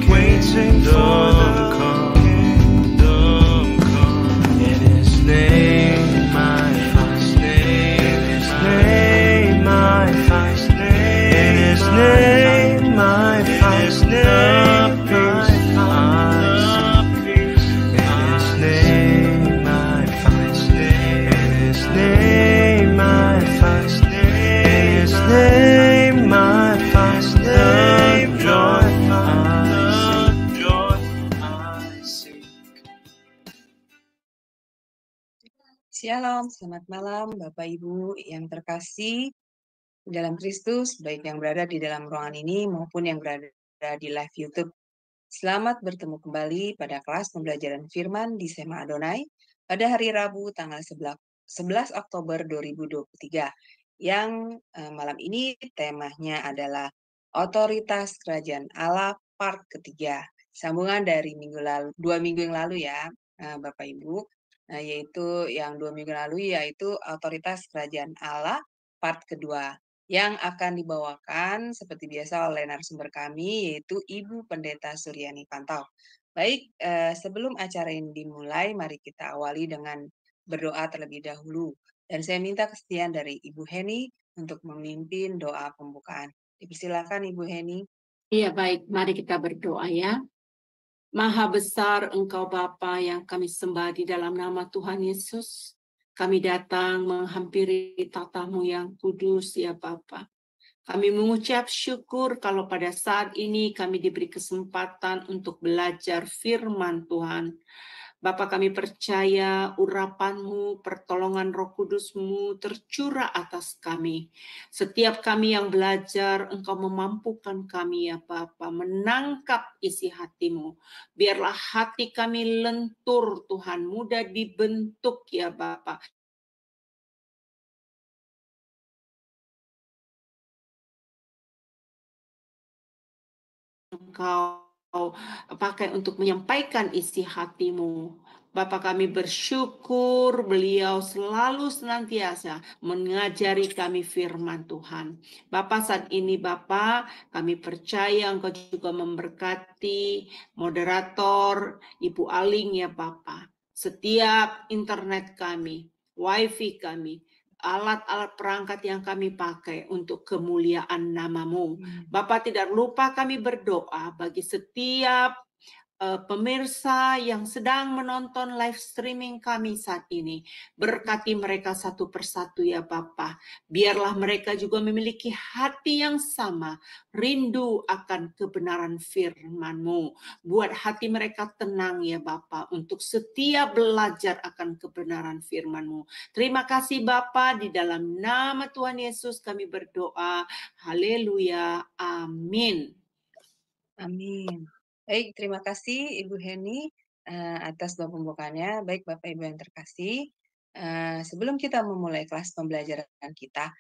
waiting for the kingdom come. In His name I find, in His name I find, in His name I find the peace I seek. In His name I find, in His name I find, in His name I find the joy I seek. Shalom, selamat malam Bapak Ibu yang terkasih dalam Kristus, baik yang berada di dalam ruangan ini maupun yang berada di live YouTube. Selamat bertemu kembali pada kelas pembelajaran firman di Sema Adonai pada hari Rabu tanggal 11 Oktober 2023. Yang malam ini temanya adalah Otoritas Kerajaan Allah part ketiga. Sambungan dari dua minggu yang lalu ya Bapak Ibu. Yaitu yang 2 minggu lalu yaitu Otoritas Kerajaan Allah part kedua yang akan dibawakan seperti biasa oleh narasumber kami yaitu Ibu Pendeta Suryani Pantau. Baik, sebelum acara ini dimulai mari kita awali dengan berdoa terlebih dahulu dan saya minta kesediaan dari Ibu Heni untuk memimpin doa pembukaan. Dipersilakan Ibu Heni. Iya baik, mari kita berdoa ya. Maha besar Engkau Bapa yang kami sembah di dalam nama Tuhan Yesus. Kami datang menghampiri tata-Mu yang kudus ya Bapa. Kami mengucap syukur kalau pada saat ini kami diberi kesempatan untuk belajar firman Tuhan. Bapa kami percaya urapan-Mu, pertolongan Roh Kudus-Mu tercurah atas kami. Setiap kami yang belajar, Engkau memampukan kami ya Bapa, menangkap isi hati-Mu. Biarlah hati kami lentur Tuhan, mudah dibentuk ya Bapa. Engkau pakai untuk menyampaikan isi hati-Mu. Bapa kami bersyukur beliau selalu senantiasa mengajari kami firman Tuhan. Bapa saat ini Bapa kami percaya Engkau juga memberkati moderator Ibu Aling ya Bapa. Setiap internet kami, wifi kami, alat-alat perangkat yang kami pakai untuk kemuliaan nama-Mu. Bapa tidak lupa kami berdoa bagi setiap pemirsa yang sedang menonton live streaming kami saat ini. Berkati mereka satu persatu ya Bapa. Biarlah mereka juga memiliki hati yang sama, rindu akan kebenaran firman-Mu. Buat hati mereka tenang ya Bapa untuk setia belajar akan kebenaran firman-Mu. Terima kasih Bapa, di dalam nama Tuhan Yesus kami berdoa. Haleluya. Amin. Amin. Baik, terima kasih Ibu Heni atas doa pembukaannya. Baik Bapak Ibu yang terkasih, sebelum kita memulai kelas pembelajaran kita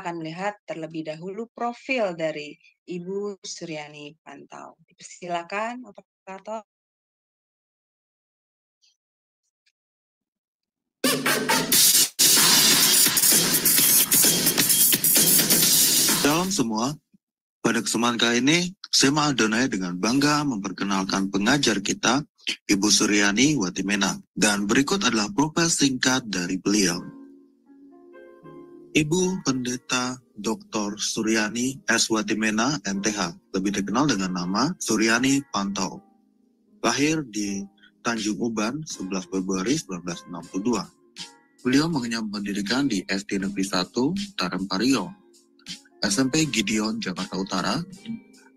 akan melihat terlebih dahulu profil dari Ibu Suryani Pantau. Dipersilakan, operator. Shalom semua. Pada kesempatan kali ini, Sema Adonai dengan bangga memperkenalkan pengajar kita, Ibu Suryani Watimena. Dan berikut adalah profil singkat dari beliau. Ibu Pendeta Dr. Suryani S. Watimena, MTH, lebih dikenal dengan nama Suryani Pantau. Lahir di Tanjung Uban, 11 Februari 1962. Beliau mengenyam pendidikan di SD Negeri 1, Tarampario, SMP Gideon Jakarta Utara,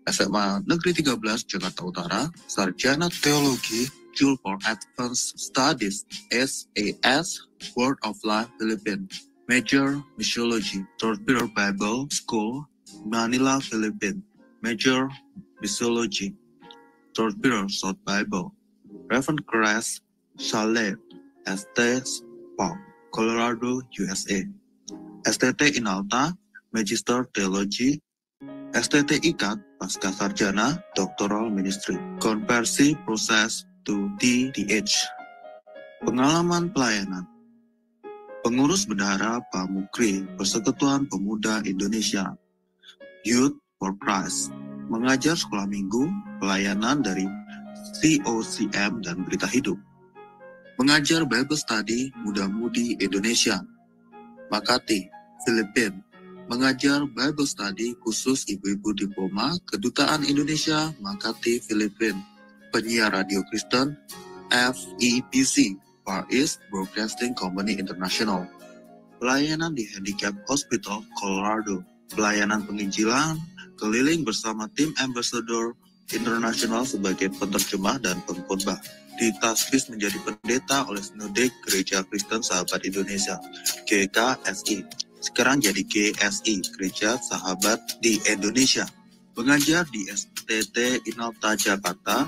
SMA Negeri 13 Jakarta Utara, Sarjana Teologi School for Advanced Studies SAS Word of Life Philippines, Major Missiology, Third Peter Bible School Manila Philippines, Major Missiology, Third Peter South Bible, Reverend Grace Saleh, ST Park, Colorado, USA, STT Inalta, Magister Theology, STT IKAT, Pasca Sarjana, Doctoral Ministry, Konversi Proses to DTH. Pengalaman pelayanan. Pengurus Bendahara Pamukri, Persekutuan Pemuda Indonesia, Youth for Christ, mengajar sekolah minggu, pelayanan dari COCM dan berita hidup, mengajar Bible Study muda-mudi Indonesia, Makati, Filipina, mengajar Bible Study khusus ibu-ibu diploma Kedutaan Indonesia Makati, Filipina, penyiar radio Kristen FEBC, Far East Broadcasting Company International, pelayanan di Handicap Hospital, Colorado, pelayanan penginjilan keliling bersama tim Ambassador International sebagai penerjemah dan pengkhotbah. Ditasbis menjadi pendeta oleh Sinode Gereja Kristen Sahabat Indonesia, GKSI. Sekarang jadi GSI, Gereja Sahabat di Indonesia. Mengajar di STT Inalta Jakarta,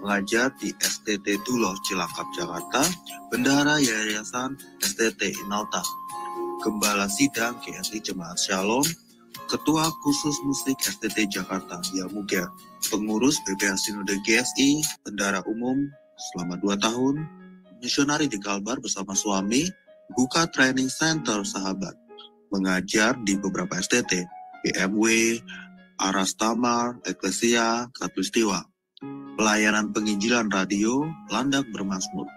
mengajar di STT Duloh Cilangkap Jakarta, bendahara Yayasan STT Inalta, Gembala Sidang GSI Jemaat Shalom, Ketua Khusus Musik STT Jakarta, Yamuger, pengurus BPH Sinode GSI, bendahara umum selama 2 tahun, misionari di Kalbar bersama suami, buka training center sahabat, mengajar di beberapa STT, BMW, Aras Tamar, Eklesia, Katulistiwa, pelayanan penginjilan radio, Landak Bermazmur,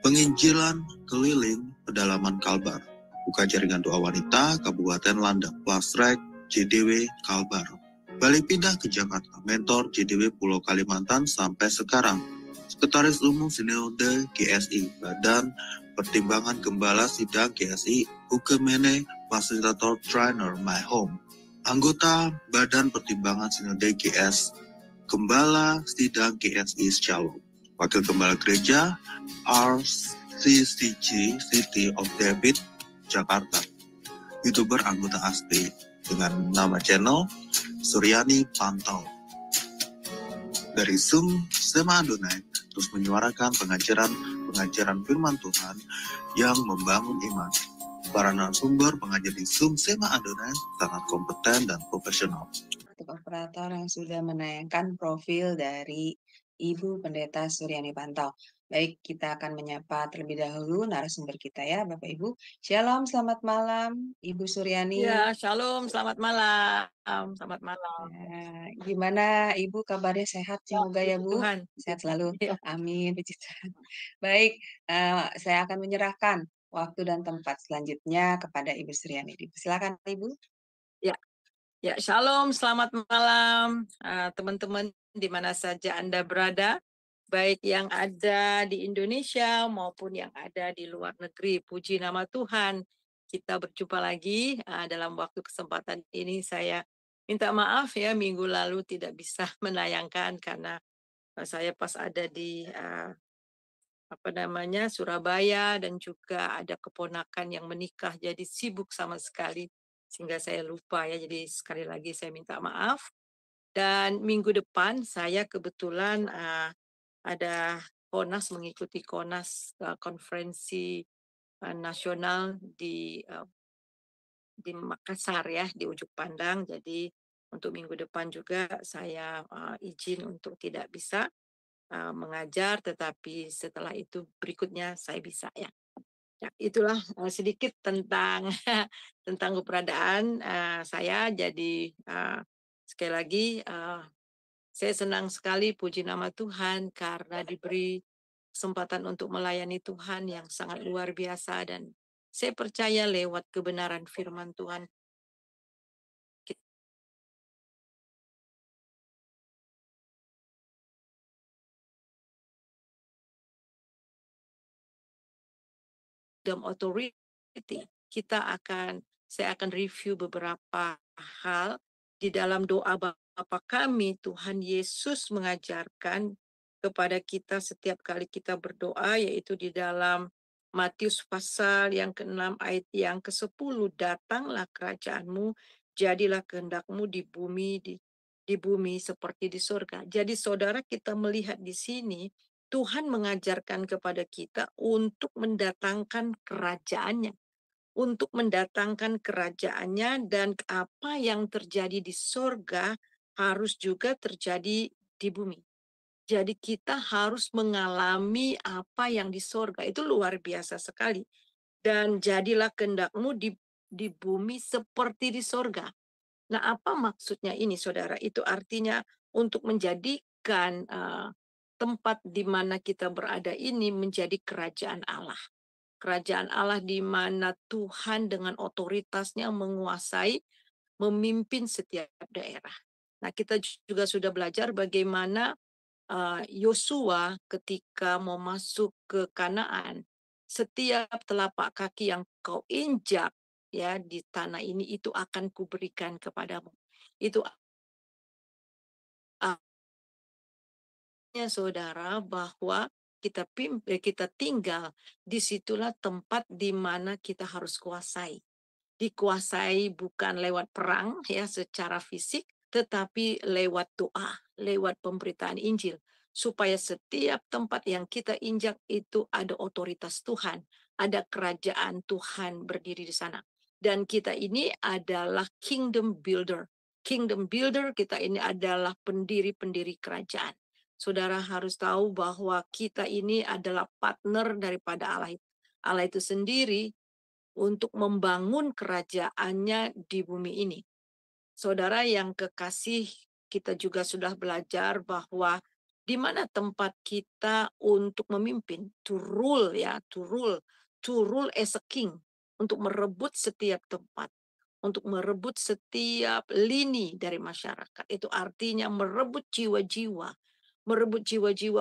penginjilan keliling pedalaman Kalbar, buka jaringan doa wanita, Kabupaten Landak, Plasrek, JDW, Kalbar, balik pindah ke Jakarta, mentor JDW Pulau Kalimantan sampai sekarang, Sekretaris Umum Sinode GSI, Badan Pertimbangan Gembala Sidang GSI, Ukemene, Fasilitator Trainer My Home, anggota Badan Pertimbangan Sinode GS, Gembala Sidang GSI Shalom, Wakil Gembala Gereja RCCG City of David, Jakarta, YouTuber anggota ASPI dengan nama channel Suryani Pantau. Dari Zoom Sema Adonai terus menyuarakan pengajaran firman Tuhan yang membangun iman. Para narasumber pengajar di Zoom Sema Adonai sangat kompeten dan profesional. Untuk operator yang sudah menayangkan profil dari Ibu Pendeta Suryani Pantau. Baik, kita akan menyapa terlebih dahulu narasumber kita ya, Bapak Ibu. Shalom, selamat malam, Ibu Suryani. Ya, shalom, selamat malam. Selamat malam. Gimana Ibu kabarnya, sehat? Semoga ya Bu, Tuhan. sehat selalu. Ya. Amin, puji Tuhan. Baik, saya akan menyerahkan waktu dan tempat selanjutnya kepada Ibu Suryani. Silakan Ibu. Ya, shalom, selamat malam teman-teman di mana saja Anda berada, baik yang ada di Indonesia maupun yang ada di luar negeri. Puji nama Tuhan, kita berjumpa lagi dalam waktu kesempatan ini. Saya minta maaf ya, minggu lalu tidak bisa menayangkan karena saya pas ada di Surabaya, dan juga ada keponakan yang menikah, jadi sibuk sama sekali sehingga saya lupa ya. Jadi sekali lagi saya minta maaf. Dan minggu depan saya kebetulan ada KONAS, mengikuti KONAS konferensi nasional di Makassar ya, di Ujung Pandang. Jadi untuk minggu depan juga saya izin untuk tidak bisa mengajar, tetapi setelah itu berikutnya saya bisa ya. Ya, itulah sedikit tentang tentang keberadaan saya. Jadi sekali lagi saya senang sekali, puji nama Tuhan, karena diberi kesempatan untuk melayani Tuhan yang sangat luar biasa, dan saya percaya lewat kebenaran firman Tuhan authority, saya akan review beberapa hal di dalam doa Bapa kami. Tuhan Yesus mengajarkan kepada kita setiap kali kita berdoa, yaitu di dalam Matius pasal yang ke-6 ayat yang ke-10, datanglah kerajaanmu, jadilah kehendakmu di bumi seperti di surga. Jadi saudara, kita melihat di sini Tuhan mengajarkan kepada kita untuk mendatangkan kerajaannya. Untuk mendatangkan kerajaannya, dan apa yang terjadi di surga harus juga terjadi di bumi. Jadi kita harus mengalami apa yang di surga. Itu luar biasa sekali. Dan jadilah kehendakmu di bumi seperti di surga. Nah, apa maksudnya ini, saudara? Itu artinya untuk menjadikan tempat di mana kita berada ini menjadi kerajaan Allah. Kerajaan Allah di mana Tuhan dengan otoritasnya menguasai, memimpin setiap daerah. Nah, kita juga sudah belajar bagaimana Yosua ketika mau masuk ke Kanaan, setiap telapak kaki yang kau injak ya di tanah ini itu akan kuberikan kepadamu. Itu artinya, saudara, bahwa kita tinggal, disitulah tempat di mana kita harus kuasai. Dikuasai bukan lewat perang ya secara fisik, tetapi lewat doa, lewat pemberitaan Injil, supaya setiap tempat yang kita injak itu ada otoritas Tuhan, ada kerajaan Tuhan berdiri di sana. Dan kita ini adalah kingdom builder. Kingdom builder, kita ini adalah pendiri-pendiri kerajaan. Saudara harus tahu bahwa kita ini adalah partner daripada Allah. Allah itu sendiri untuk membangun kerajaannya di bumi ini. Saudara yang kekasih, kita juga sudah belajar bahwa di mana tempat kita untuk memimpin, to rule as a king, untuk merebut setiap tempat, untuk merebut setiap lini dari masyarakat. Itu artinya merebut jiwa-jiwa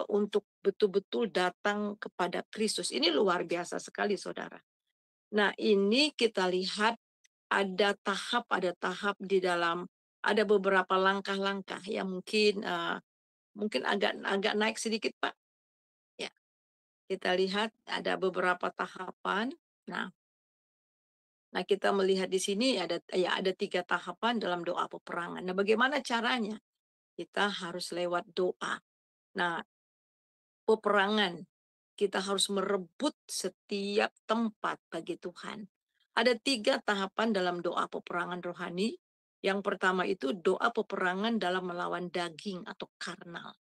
untuk betul-betul datang kepada Kristus. Ini luar biasa sekali, saudara. Nah, ini kita lihat ada tahap di dalam, ada beberapa langkah-langkah yang mungkin agak naik sedikit, Pak. Ya, kita lihat ada beberapa tahapan. Nah, kita melihat di sini ada 3 tahapan dalam doa peperangan. Nah, bagaimana caranya? Kita harus lewat doa. Nah, peperangan, kita harus merebut setiap tempat bagi Tuhan. Ada 3 tahapan dalam doa peperangan rohani. Yang pertama itu doa peperangan dalam melawan daging atau karnal.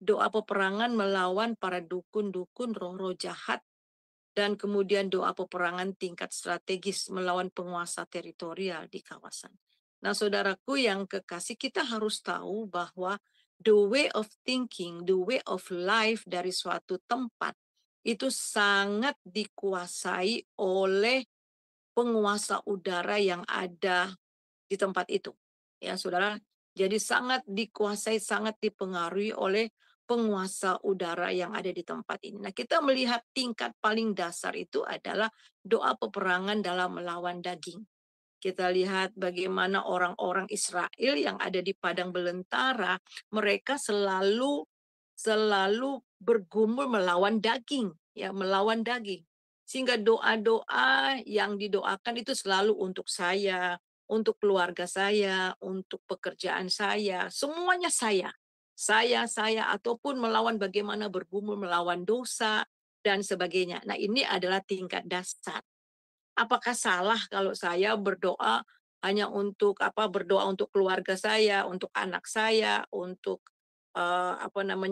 Doa peperangan melawan para dukun-dukun, roh-roh jahat. Dan kemudian doa peperangan tingkat strategis melawan penguasa teritorial di kawasan. Nah, saudaraku yang kekasih, kita harus tahu bahwa the way of thinking, the way of life dari suatu tempat itu sangat dikuasai oleh penguasa udara yang ada di tempat itu. Ya, saudara, jadi sangat dikuasai, sangat dipengaruhi oleh penguasa udara yang ada di tempat ini. Nah, kita melihat tingkat paling dasar itu adalah doa peperangan dalam melawan daging. Kita lihat bagaimana orang-orang Israel yang ada di padang belantara, mereka selalu bergumul melawan daging, ya, melawan daging. Sehingga doa-doa yang didoakan itu selalu untuk saya, untuk keluarga saya, untuk pekerjaan saya, semuanya saya, ataupun melawan bagaimana bergumul melawan dosa dan sebagainya. Nah, ini adalah tingkat dasar. Apakah salah kalau saya berdoa hanya untuk berdoa untuk keluarga saya, untuk anak saya, untuk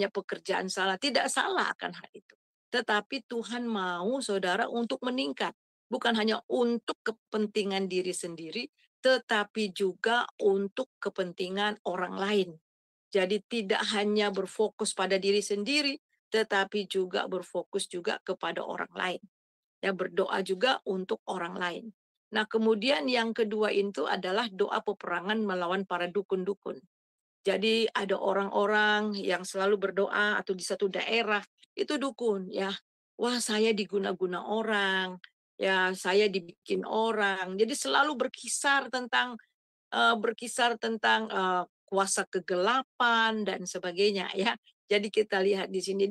pekerjaan salah? Tidak salah akan hal itu. Tetapi Tuhan mau saudara untuk meningkat, bukan hanya untuk kepentingan diri sendiri, tetapi juga untuk kepentingan orang lain. Jadi tidak hanya berfokus pada diri sendiri, tetapi juga berfokus juga kepada orang lain. Ya, berdoa juga untuk orang lain. Nah, kemudian yang kedua itu adalah doa peperangan melawan para dukun-dukun. Jadi ada orang-orang yang selalu berdoa atau di satu daerah itu dukun, ya. Wah, saya diguna-guna orang, ya, saya dibikin orang. Jadi selalu berkisar tentang kuasa kegelapan dan sebagainya, ya. Jadi kita lihat di sini,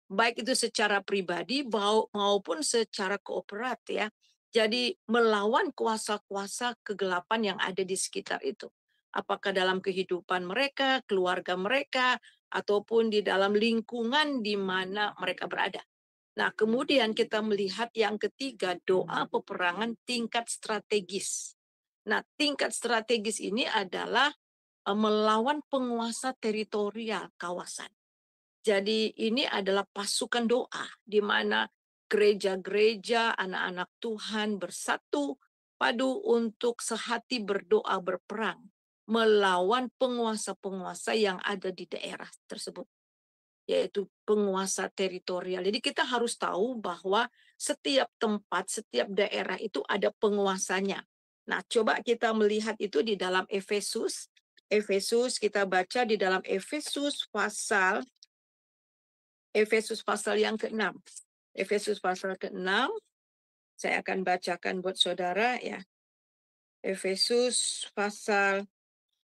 baik itu secara pribadi maupun secara kooperat, ya. Jadi melawan kuasa-kuasa kegelapan yang ada di sekitar itu. Apakah dalam kehidupan mereka, keluarga mereka, ataupun di dalam lingkungan di mana mereka berada. Nah, kemudian kita melihat yang ketiga, doa peperangan tingkat strategis. Nah, tingkat strategis ini adalah melawan penguasa teritorial kawasan. Jadi ini adalah pasukan doa di mana gereja-gereja, anak-anak Tuhan bersatu padu untuk sehati berdoa berperang melawan penguasa-penguasa yang ada di daerah tersebut, yaitu penguasa teritorial. Jadi kita harus tahu bahwa setiap tempat, setiap daerah itu ada penguasanya. Nah, coba kita melihat itu di dalam Efesus. Efesus kita baca di dalam Efesus pasal yang ke-6. Efesus pasal ke-6, saya akan bacakan buat saudara ya. Efesus pasal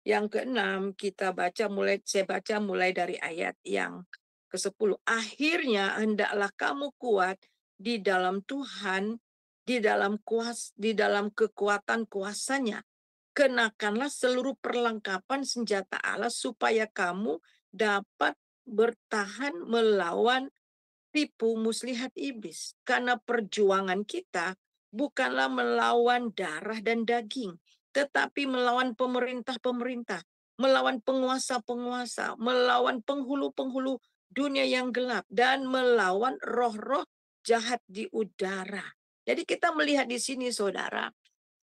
yang ke-6 saya baca mulai dari ayat yang ke-10. Akhirnya hendaklah kamu kuat di dalam Tuhan, di dalam kekuatan kuasanya. Kenakanlah seluruh perlengkapan senjata Allah supaya kamu dapat bertahan melawan tipu muslihat iblis. Karena perjuangan kita bukanlah melawan darah dan daging, tetapi melawan pemerintah-pemerintah, melawan penguasa-penguasa, melawan penghulu-penghulu dunia yang gelap, dan melawan roh-roh jahat di udara. Jadi kita melihat di sini, saudara,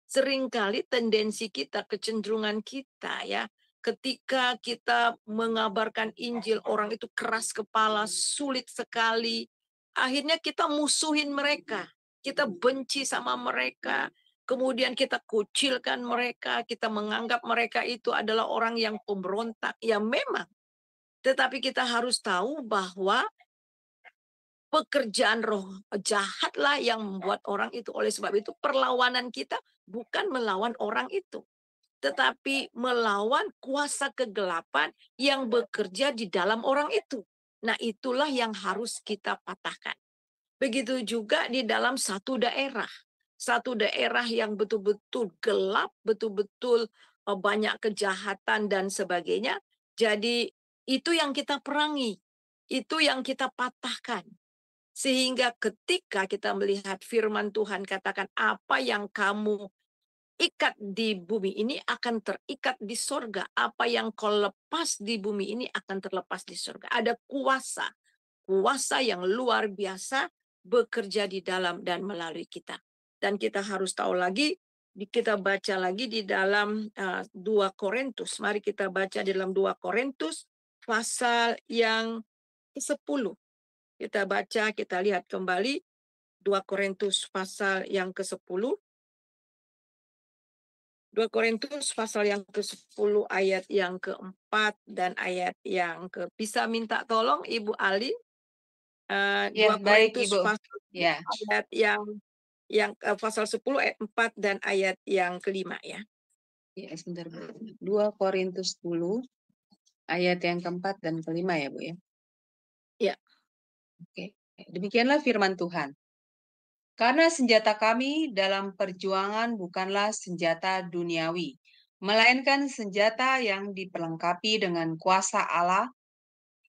seringkali tendensi kita, kecenderungan kita ya, ketika kita mengabarkan Injil, orang itu keras kepala, sulit sekali. Akhirnya kita musuhin mereka, kita benci sama mereka, kemudian kita kucilkan mereka, kita menganggap mereka itu adalah orang yang pemberontak. Ya memang, tetapi kita harus tahu bahwa pekerjaan roh jahatlah yang membuat orang itu. Oleh sebab itu perlawanan kita bukan melawan orang itu, tetapi melawan kuasa kegelapan yang bekerja di dalam orang itu. Nah, itulah yang harus kita patahkan. Begitu juga di dalam satu daerah. Satu daerah yang betul-betul gelap, betul-betul banyak kejahatan dan sebagainya. Jadi itu yang kita perangi, itu yang kita patahkan. Sehingga ketika kita melihat firman Tuhan katakan apa yang kamu ikat di bumi ini akan terikat di sorga. Apa yang kau lepas di bumi ini akan terlepas di sorga. Ada kuasa. Kuasa yang luar biasa bekerja di dalam dan melalui kita. Dan kita harus tahu lagi, kita baca lagi di dalam 2 Korintus. Mari kita baca di dalam 2 Korintus pasal yang ke-10. Kita baca, kita lihat kembali 2 Korintus pasal yang ke-10. 2 Korintus pasal yang ke-10 ayat yang ke-4 dan ayat yang bisa minta tolong Ibu Ali. 2 baik, Korintus Ibu. pasal Ya. ayat yang pasal 10 ayat 4 dan ayat yang ke-5 ya. Ya, sebentar, Bu. 2 Korintus 10 ayat yang ke-4 dan ke-5 ya, Bu ya. Ya. Oke. Demikianlah firman Tuhan. Karena senjata kami dalam perjuangan bukanlah senjata duniawi, melainkan senjata yang diperlengkapi dengan kuasa Allah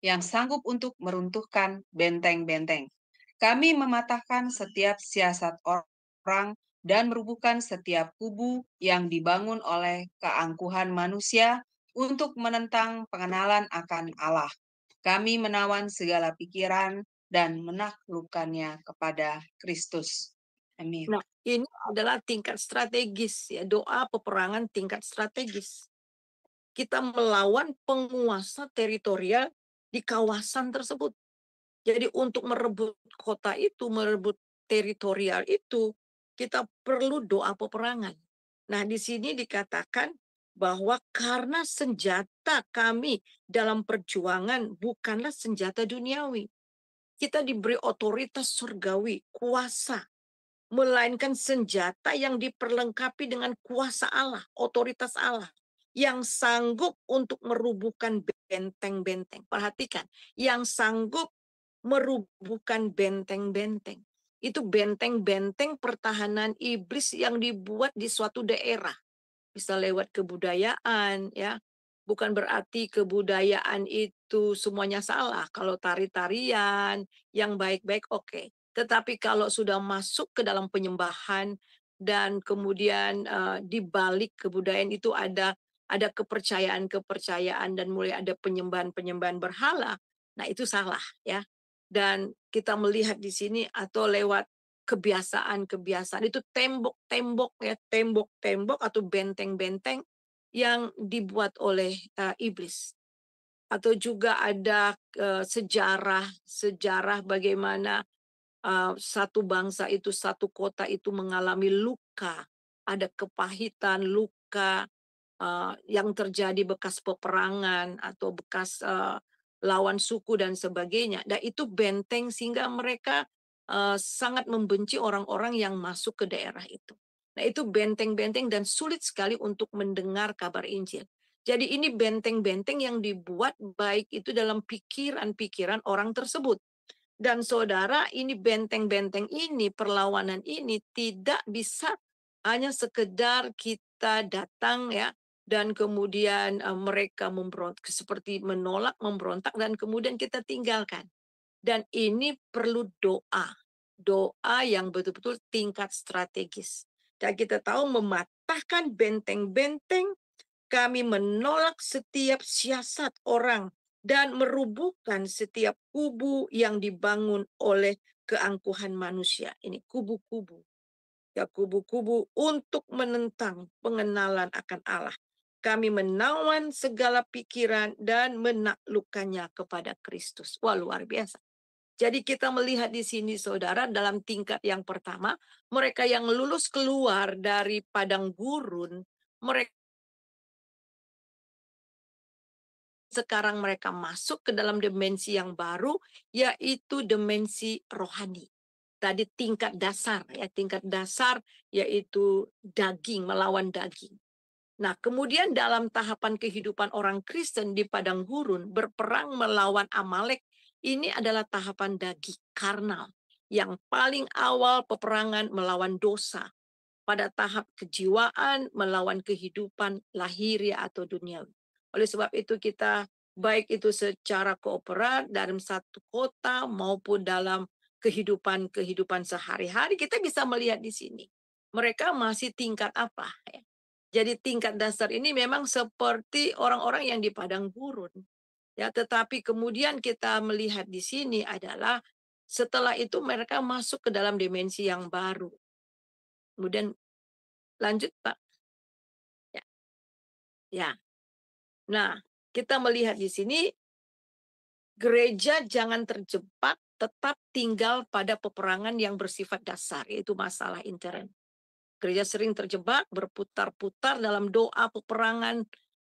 yang sanggup untuk meruntuhkan benteng-benteng. Kami mematahkan setiap siasat orang dan merubuhkan setiap kubu yang dibangun oleh keangkuhan manusia untuk menentang pengenalan akan Allah. Kami menawan segala pikiran dan menaklukkannya kepada Kristus. Amin. Nah, ini adalah tingkat strategis ya, doa peperangan tingkat strategis. Kita melawan penguasa teritorial di kawasan tersebut. Jadi untuk merebut kota itu, merebut teritorial itu, kita perlu doa peperangan. Nah, di sini dikatakan bahwa karena senjata kami dalam perjuangan bukanlah senjata duniawi. Kita diberi otoritas surgawi, kuasa, melainkan senjata yang diperlengkapi dengan kuasa Allah, otoritas Allah, yang sanggup untuk merubuhkan benteng-benteng. Perhatikan, yang sanggup merubuhkan benteng-benteng. Itu benteng-benteng pertahanan iblis yang dibuat di suatu daerah. Bisa lewat kebudayaan, ya. Bukan berarti kebudayaan itu semuanya salah. Kalau tari-tarian yang baik-baik oke. Tetapi kalau sudah masuk ke dalam penyembahan dan kemudian di balik kebudayaan itu ada kepercayaan-kepercayaan dan mulai ada penyembahan-penyembahan berhala, nah itu salah ya. Dan kita melihat di sini atau lewat kebiasaan-kebiasaan itu tembok-tembok ya, tembok-tembok atau benteng-benteng yang dibuat oleh iblis. Atau juga ada sejarah bagaimana satu bangsa itu, satu kota itu mengalami luka, ada kepahitan, luka yang terjadi bekas peperangan atau bekas lawan suku dan sebagainya. Dan itu benteng sehingga mereka sangat membenci orang-orang yang masuk ke daerah itu. Nah, itu benteng-benteng dan sulit sekali untuk mendengar kabar Injil. Jadi ini benteng-benteng yang dibuat baik itu dalam pikiran-pikiran orang tersebut. Dan saudara, ini benteng-benteng ini, perlawanan ini tidak bisa hanya sekedar kita datang ya, dan kemudian mereka memberontak, seperti menolak, memberontak, dan kemudian kita tinggalkan. Dan ini perlu doa. Doa yang betul-betul tingkat strategis. Dan kita tahu mematahkan benteng-benteng, kami menolak setiap siasat orang dan merubuhkan setiap kubu yang dibangun oleh keangkuhan manusia. Ini kubu-kubu. Ya, kubu-kubu untuk menentang pengenalan akan Allah. Kami menawan segala pikiran dan menaklukkannya kepada Kristus. Wah, luar biasa. Jadi kita melihat di sini saudara, dalam tingkat yang pertama, mereka yang lulus keluar dari padang gurun, mereka sekarang mereka masuk ke dalam dimensi yang baru, yaitu dimensi rohani. Tadi tingkat dasar, ya tingkat dasar yaitu daging, melawan daging. Nah, kemudian dalam tahapan kehidupan orang Kristen di padang gurun, berperang melawan Amalek, ini adalah tahapan daging, karnal. Yang paling awal peperangan melawan dosa. Pada tahap kejiwaan melawan kehidupan lahiriah atau duniawi. Oleh sebab itu kita baik itu secara kooperat dalam satu kota maupun dalam kehidupan sehari-hari, kita bisa melihat di sini. Mereka masih tingkat apa? Ya. Jadi tingkat dasar ini memang seperti orang-orang yang di padang gurun. Ya, tetapi kemudian kita melihat di sini adalah setelah itu mereka masuk ke dalam dimensi yang baru. Kemudian lanjut, Pak. Ya. Ya. Nah, kita melihat di sini gereja jangan terjebak, tetap tinggal pada peperangan yang bersifat dasar, yaitu masalah intern. Gereja sering terjebak, berputar-putar dalam doa peperangan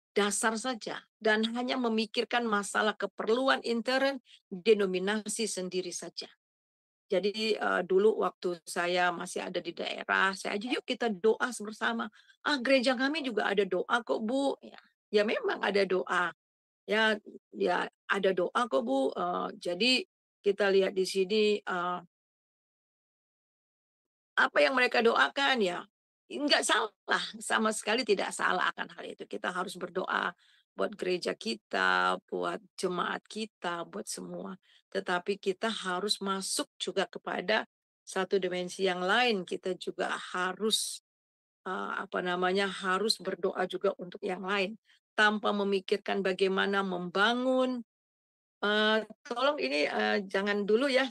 dasar saja dan hanya memikirkan masalah keperluan intern denominasi sendiri saja. Jadi dulu waktu saya masih ada di daerah, saya aja yuk kita doa bersama. Gereja kami juga ada doa kok Bu. Ya memang ada doa. Ya ada doa kok Bu. Jadi kita lihat di sini apa yang mereka doakan ya enggak salah, sama sekali tidak salah akan hal itu. Kita harus berdoa buat gereja kita, buat jemaat kita, buat semua. Tetapi kita harus masuk juga kepada satu dimensi yang lain. Kita juga harus harus berdoa juga untuk yang lain tanpa memikirkan bagaimana membangun. Tolong ini jangan dulu ya,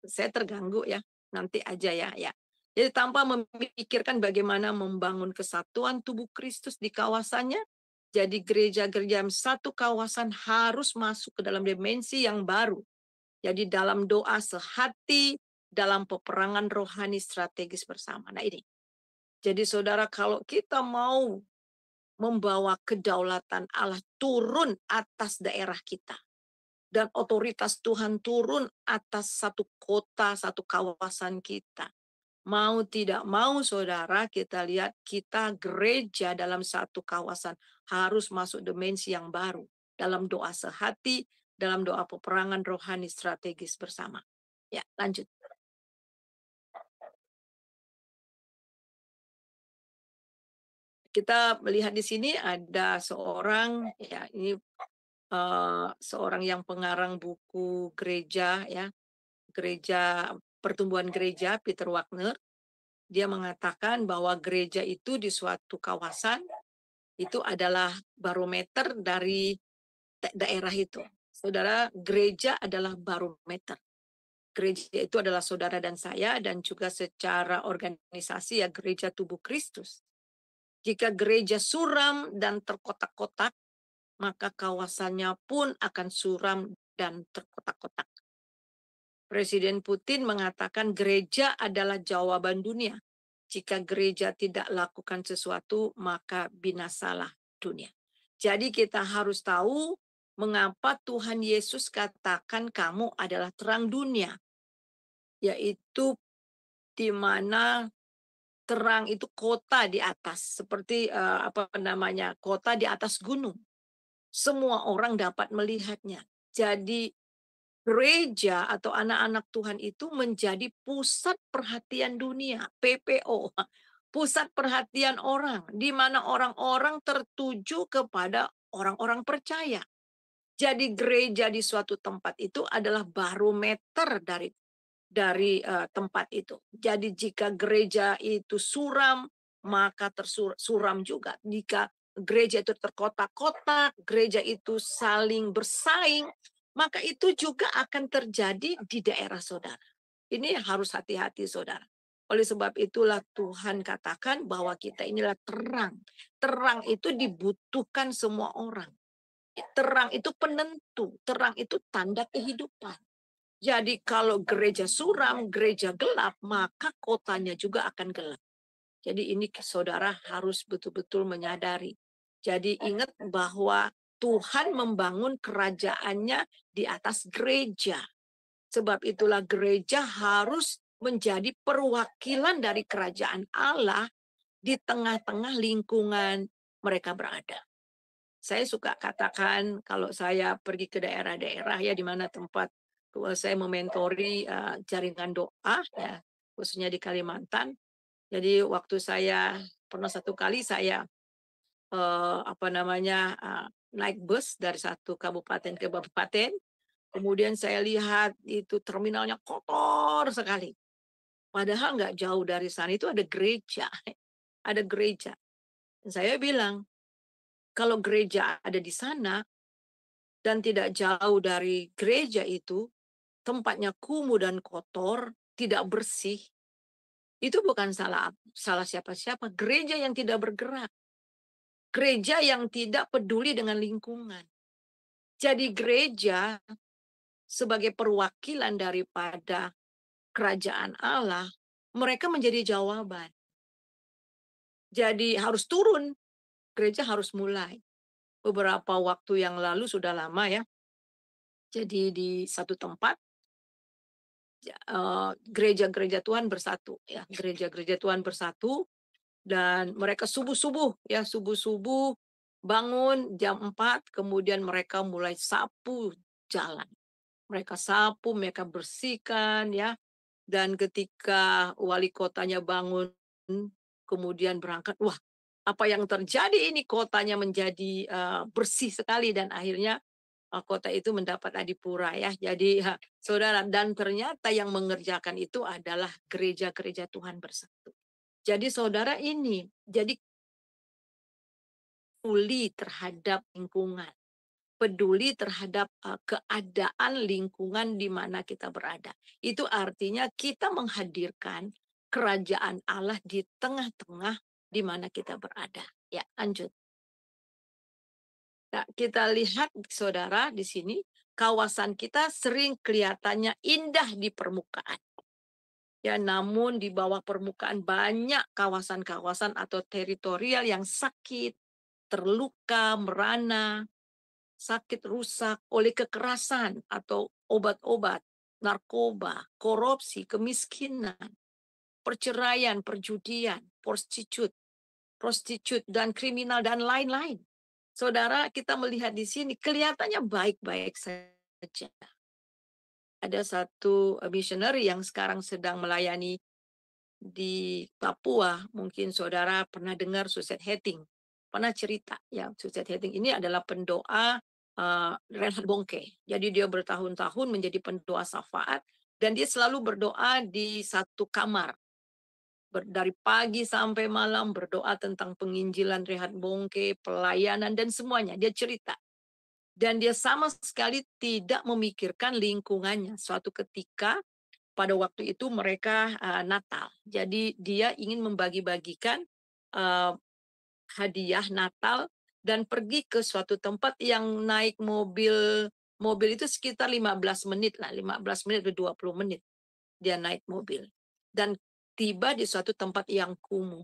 saya terganggu ya, nanti aja ya. Jadi tanpa memikirkan bagaimana membangun kesatuan tubuh Kristus di kawasannya, jadi gereja-gereja satu kawasan harus masuk ke dalam dimensi yang baru. Jadi dalam doa sehati, dalam peperangan rohani strategis bersama. Nah ini. Jadi saudara, kalau kita mau membawa kedaulatan Allah turun atas daerah kita, dan otoritas Tuhan turun atas satu kota, satu kawasan kita. Mau tidak mau saudara, kita lihat kita gereja dalam satu kawasan harus masuk dimensi yang baru. Dalam doa sehati, dalam doa peperangan rohani strategis bersama. Ya, lanjut. Kita melihat di sini ada seorang, ya ini seorang yang pengarang buku gereja, ya gereja pertumbuhan gereja, Peter Wagner. Dia mengatakan bahwa gereja itu di suatu kawasan itu adalah barometer dari daerah itu. Saudara, gereja adalah barometer. Gereja itu adalah saudara dan saya, dan juga secara organisasi ya gereja tubuh Kristus. Jika gereja suram dan terkotak-kotak, maka kawasannya pun akan suram dan terkotak-kotak. Presiden Putin mengatakan gereja adalah jawaban dunia. Jika gereja tidak lakukan sesuatu, maka binasalah dunia. Jadi kita harus tahu mengapa Tuhan Yesus katakan kamu adalah terang dunia. Yaitu di mana terang itu kota di atas. Seperti kota di atas gunung. Semua orang dapat melihatnya. Jadi gereja atau anak-anak Tuhan itu menjadi pusat perhatian dunia, PPO, pusat perhatian orang, di mana orang-orang tertuju kepada orang-orang percaya. Jadi gereja di suatu tempat itu adalah barometer dari tempat itu. Jadi jika gereja itu suram, maka tersuram juga. Jika gereja itu terkotak-kotak, gereja itu saling bersaing, maka itu juga akan terjadi di daerah saudara. Ini harus hati-hati saudara. Oleh sebab itulah Tuhan katakan bahwa kita inilah terang. Terang itu dibutuhkan semua orang. Terang itu penentu. Terang itu tanda kehidupan. Jadi kalau gereja suram, gereja gelap, maka kotanya juga akan gelap. Jadi ini saudara harus betul-betul menyadari. Jadi ingat bahwa Tuhan membangun kerajaannya di atas gereja. Sebab itulah gereja harus menjadi perwakilan dari kerajaan Allah di tengah-tengah lingkungan mereka berada. Saya suka katakan kalau saya pergi ke daerah-daerah ya di mana tempat saya mementori jaringan doa ya khususnya di Kalimantan. Jadi waktu saya pernah satu kali saya naik bus dari satu kabupaten ke kabupaten, kemudian saya lihat itu terminalnya kotor sekali. Padahal nggak jauh dari sana itu ada gereja, ada gereja. Dan saya bilang kalau gereja ada di sana dan tidak jauh dari gereja itu, tempatnya kumuh dan kotor, tidak bersih, itu bukan salah siapa-siapa. Gereja yang tidak bergerak. Gereja yang tidak peduli dengan lingkungan. Jadi gereja sebagai perwakilan daripada kerajaan Allah, mereka menjadi jawaban. Jadi harus turun, gereja harus mulai. Beberapa waktu yang lalu sudah lama ya. Jadi di satu tempat gereja-gereja Tuhan bersatu ya, gereja-gereja Tuhan bersatu dan mereka subuh-subuh bangun jam 4 kemudian mereka mulai sapu jalan. Mereka sapu, mereka bersihkan ya. Dan ketika wali kotanya bangun kemudian berangkat, wah, apa yang terjadi ini kotanya menjadi bersih sekali dan akhirnya kota itu mendapat adipura ya. Jadi saudara, dan ternyata yang mengerjakan itu adalah gereja-gereja Tuhan bersatu. Jadi saudara ini jadi peduli terhadap lingkungan, peduli terhadap keadaan lingkungan di mana kita berada. Itu artinya kita menghadirkan kerajaan Allah di tengah-tengah di mana kita berada. Ya, lanjut. Nah, kita lihat saudara di sini kawasan kita sering kelihatannya indah di permukaan. Ya, namun di bawah permukaan banyak kawasan-kawasan atau teritorial yang sakit, terluka, merana, sakit rusak oleh kekerasan atau obat-obat, narkoba, korupsi, kemiskinan, perceraian, perjudian, prostitut dan kriminal dan lain-lain. Saudara, kita melihat di sini kelihatannya baik-baik saja. Ada satu missionary yang sekarang sedang melayani di Papua. Mungkin saudara pernah dengar Suzette Hetting. Pernah cerita ya, Suzette Hetting ini adalah pendoa Reinhard Bonnke. Jadi dia bertahun-tahun menjadi pendoa syafaat dan dia selalu berdoa di satu kamar. Dari pagi sampai malam berdoa tentang penginjilan Reinhard Bonnke, pelayanan dan semuanya. Dia cerita. Dan dia sama sekali tidak memikirkan lingkungannya. Suatu ketika pada waktu itu mereka Natal. Jadi dia ingin membagi-bagikan hadiah Natal dan pergi ke suatu tempat yang naik mobil itu sekitar 15 menit lah, 15 menit ke 20 menit dia naik mobil. Dan tiba di suatu tempat yang kumuh,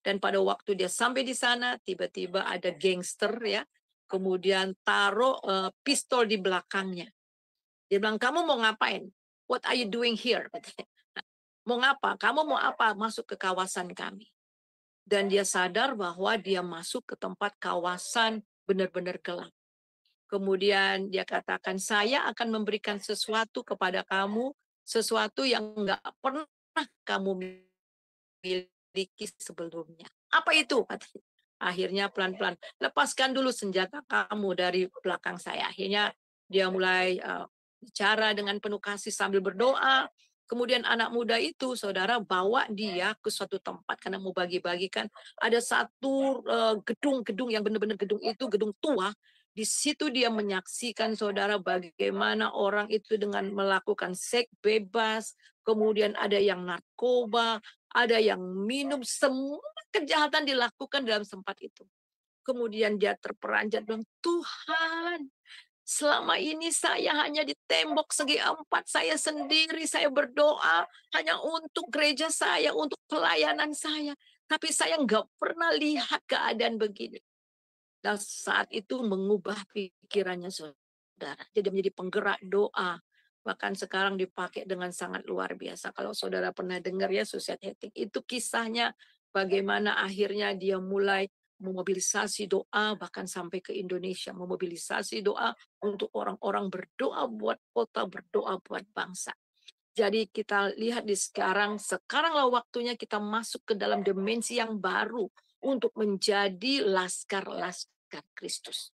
dan pada waktu dia sampai di sana tiba-tiba ada gangster ya, kemudian taruh pistol di belakangnya. Dia bilang, "Kamu mau ngapain? What are you doing here?" Mau ngapa? Kamu mau apa masuk ke kawasan kami? Dan dia sadar bahwa dia masuk ke tempat kawasan benar-benar gelap. Kemudian dia katakan, "Saya akan memberikan sesuatu kepada kamu, sesuatu yang nggak pernah kamu miliki sebelumnya." "Apa itu?" katanya. Akhirnya pelan-pelan, "Lepaskan dulu senjata kamu dari belakang saya." Akhirnya dia mulai bicara dengan penuh kasih sambil berdoa. Kemudian anak muda itu, saudara, bawa dia ke suatu tempat karena mau bagi-bagikan. Ada satu gedung yang benar-benar gedung tua. Di situ dia menyaksikan, saudara, bagaimana orang itu dengan melakukan seks bebas, kemudian ada yang narkoba, ada yang minum, semua kejahatan dilakukan dalam tempat itu. Kemudian dia terperanjat bilang, "Tuhan, selama ini saya hanya di tembok segi 4, saya sendiri, saya berdoa hanya untuk gereja saya, untuk pelayanan saya. Tapi saya nggak pernah lihat keadaan begini." Dan saat itu mengubah pikirannya, saudara. Jadi menjadi penggerak doa. Bahkan sekarang dipakai dengan sangat luar biasa. Kalau saudara pernah dengar ya, Suicide Hacking, itu kisahnya bagaimana akhirnya dia mulai memobilisasi doa bahkan sampai ke Indonesia, memobilisasi doa untuk orang-orang berdoa buat kota, berdoa buat bangsa. Jadi kita lihat di sekaranglah waktunya kita masuk ke dalam dimensi yang baru untuk menjadi laskar-laskar Kristus.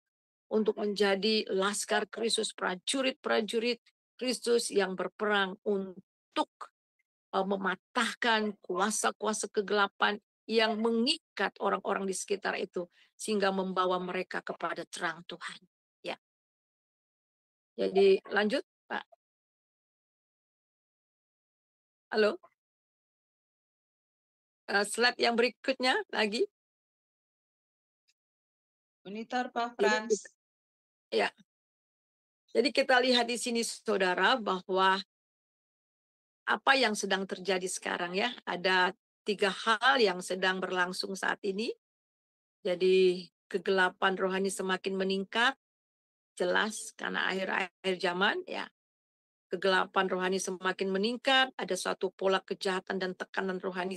Untuk menjadi laskar Kristus, prajurit-prajurit Kristus yang berperang untuk mematahkan kuasa-kuasa kegelapan yang mengikat orang-orang di sekitar itu sehingga membawa mereka kepada terang Tuhan. Ya. Jadi lanjut, Pak. Halo. Slide yang berikutnya lagi. Monitor Pak Frans. Ya. Jadi kita lihat di sini, saudara, bahwa apa yang sedang terjadi sekarang ya. Ada 3 hal yang sedang berlangsung saat ini. Jadi kegelapan rohani semakin meningkat, jelas karena akhir-akhir zaman ya. Kegelapan rohani semakin meningkat, ada suatu pola kejahatan dan tekanan rohani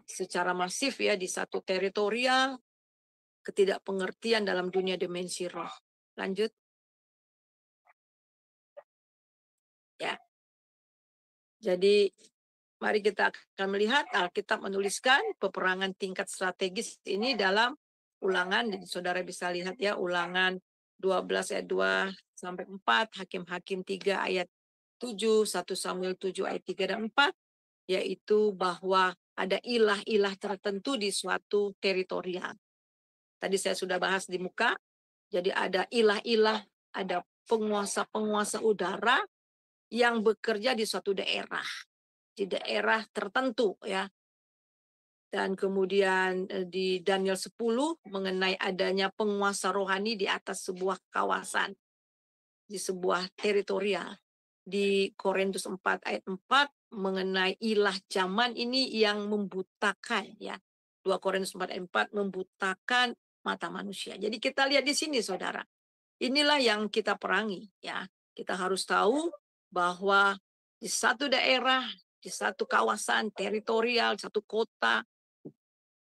secara masif ya di satu teritorial, ketidakpengertian dalam dunia dimensi roh. Lanjut. Ya. Jadi mari kita akan melihat Alkitab menuliskan peperangan tingkat strategis ini dalam Ulangan. Jadi saudara bisa lihat ya, Ulangan 12 ayat 2 sampai 4, Hakim-Hakim 3 ayat 7, 1 Samuel 7 ayat 3 dan 4, yaitu bahwa ada ilah-ilah tertentu di suatu teritorial. Tadi saya sudah bahas di muka. Jadi ada ilah-ilah, ada penguasa-penguasa udara yang bekerja di suatu daerah. Di daerah tertentu ya. Dan kemudian di Daniel 10 mengenai adanya penguasa rohani di atas sebuah kawasan, di sebuah teritorial. Di Korintus 4 ayat 4 mengenai ilah zaman ini yang membutakan ya. 2 Korintus 4 ayat 4 membutakan mata manusia. Jadi kita lihat di sini, saudara. Inilah yang kita perangi ya. Kita harus tahu bahwa di satu daerah, di satu kawasan teritorial, satu kota,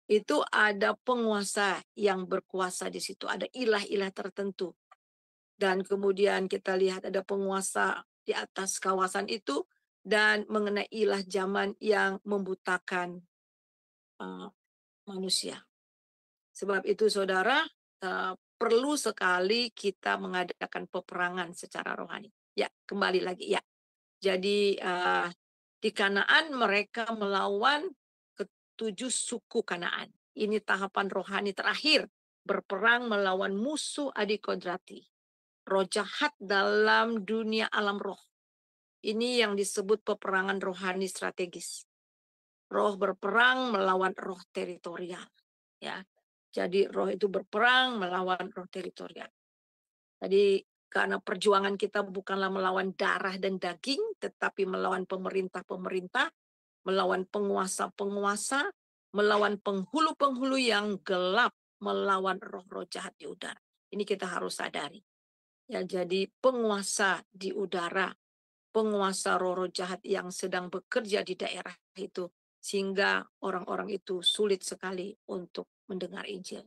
itu ada penguasa yang berkuasa di situ. Ada ilah-ilah tertentu. Dan kemudian kita lihat ada penguasa di atas kawasan itu dan mengenai ilah zaman yang membutakan manusia. Sebab itu, saudara, perlu sekali kita mengadakan peperangan secara rohani. Ya, kembali lagi ya. Jadi di Kanaan mereka melawan 7 suku Kanaan. Ini tahapan rohani terakhir, berperang melawan musuh adikodrati, roh jahat dalam dunia alam roh. Ini yang disebut peperangan rohani strategis. Roh berperang melawan roh teritorial. Ya, jadi roh itu berperang melawan roh teritorial. Jadi karena perjuangan kita bukanlah melawan darah dan daging, tetapi melawan pemerintah-pemerintah, melawan penguasa-penguasa, melawan penghulu-penghulu yang gelap, melawan roh-roh jahat di udara. Ini kita harus sadari. Ya, jadi penguasa di udara, penguasa roh-roh jahat yang sedang bekerja di daerah itu, sehingga orang-orang itu sulit sekali untuk mendengar Injil.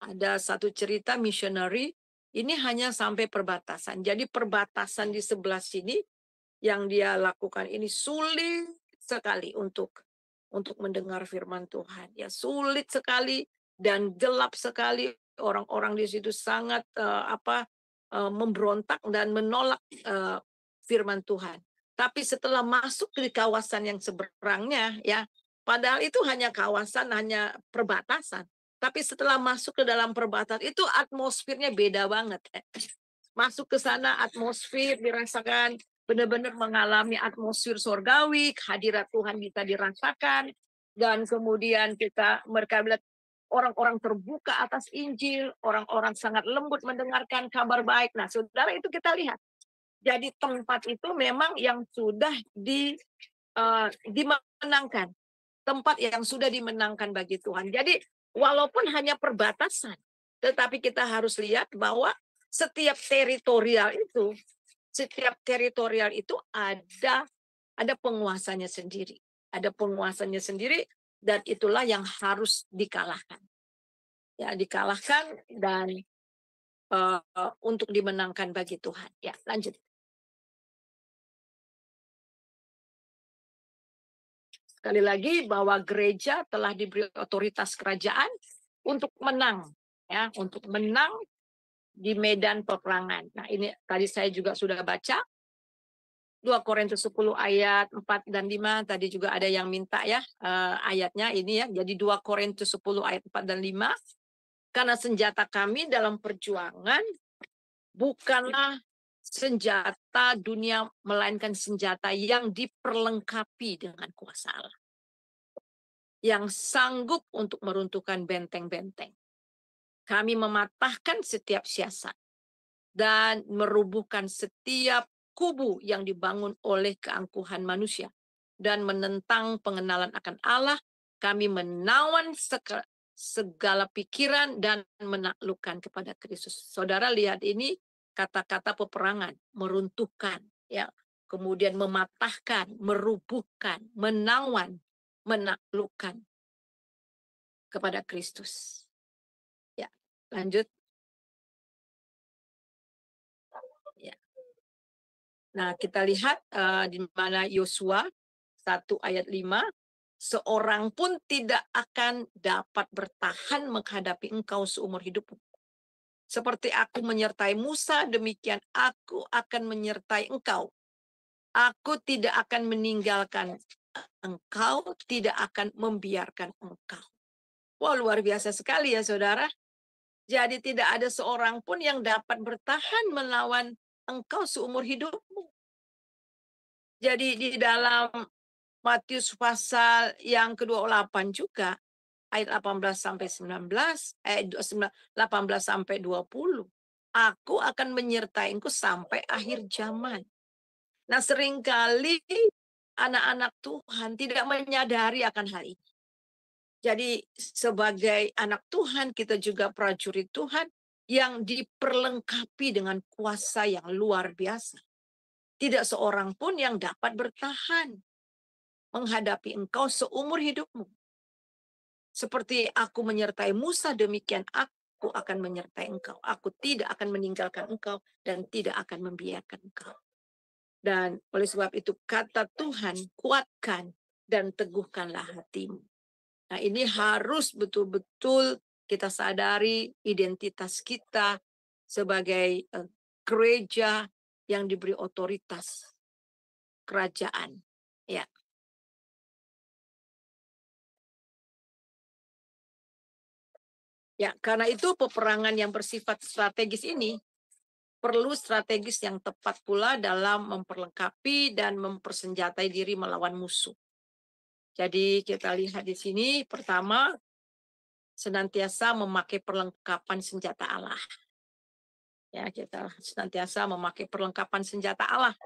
Ada satu cerita missionary, ini hanya sampai perbatasan. Jadi perbatasan di sebelah sini yang dia lakukan ini sulit sekali untuk mendengar firman Tuhan. Ya, sulit sekali dan gelap sekali. Orang-orang di situ sangat memberontak dan menolak firman Tuhan. Tapi setelah masuk ke kawasan yang seberangnya, ya, padahal itu hanya kawasan, hanya perbatasan. Tapi setelah masuk ke dalam perbatasan itu atmosfernya beda banget. Masuk ke sana atmosfer dirasakan benar-benar mengalami atmosfer surgawi, hadirat Tuhan bisa dirasakan, dan kemudian mereka lihat orang-orang terbuka atas Injil, orang-orang sangat lembut mendengarkan kabar baik. Nah, saudara, itu kita lihat. Jadi tempat itu memang yang sudah dimenangkan. Tempat yang sudah dimenangkan bagi Tuhan. Jadi walaupun hanya perbatasan, tetapi kita harus lihat bahwa setiap teritorial itu ada penguasanya sendiri. Ada penguasanya sendiri, dan itulah yang harus dikalahkan. Ya, dikalahkan dan untuk dimenangkan bagi Tuhan. Ya, lanjut. Sekali lagi bahwa gereja telah diberi otoritas kerajaan untuk menang, ya, untuk menang di medan peperangan. Nah, ini tadi saya juga sudah baca 2 Korintus 10 ayat 4 dan 5. Tadi juga ada yang minta ya ayatnya ini ya. Jadi 2 Korintus 10 ayat 4 dan 5. Karena senjata kami dalam perjuangan bukanlah senjata dunia, melainkan senjata yang diperlengkapi dengan kuasa Allah, yang sanggup untuk meruntuhkan benteng-benteng. Kami mematahkan setiap siasat dan merubuhkan setiap kubu yang dibangun oleh keangkuhan manusia dan menentang pengenalan akan Allah. Kami menawan segala pikiran dan menaklukkan kepada Kristus. Saudara lihat ini kata-kata peperangan, meruntuhkan, ya, kemudian mematahkan, merubuhkan, menawan, menaklukkan kepada Kristus. Ya, lanjut. Ya. Nah, kita lihat di mana Yosua 1 ayat 5, seorang pun tidak akan dapat bertahan menghadapi engkau seumur hidupmu. Seperti aku menyertai Musa, demikian aku akan menyertai engkau. Aku tidak akan meninggalkan engkau, tidak akan membiarkan engkau. Wah, luar biasa sekali ya, saudara. Jadi tidak ada seorang pun yang dapat bertahan melawan engkau seumur hidupmu. Jadi di dalam Matius pasal yang ke-28 juga, ayat 18 sampai 19, ayat 18 sampai 20. Aku akan menyertai engkau sampai akhir zaman. Nah, seringkali anak-anak Tuhan tidak menyadari akan hal ini. Jadi sebagai anak Tuhan, kita juga prajurit Tuhan yang diperlengkapi dengan kuasa yang luar biasa. Tidak seorang pun yang dapat bertahan menghadapi engkau seumur hidupmu. Seperti aku menyertai Musa, demikian aku akan menyertai engkau. Aku tidak akan meninggalkan engkau dan tidak akan membiarkan engkau. Dan oleh sebab itu kata Tuhan, kuatkan dan teguhkanlah hatimu. Nah, ini harus betul-betul kita sadari identitas kita sebagai gereja yang diberi otoritas kerajaan. Ya. Ya, karena itu peperangan yang bersifat strategis ini perlu strategis yang tepat pula dalam memperlengkapi dan mempersenjatai diri melawan musuh. Jadi kita lihat di sini, pertama, senantiasa memakai perlengkapan senjata Allah. Ya, kita senantiasa memakai perlengkapan senjata Allah.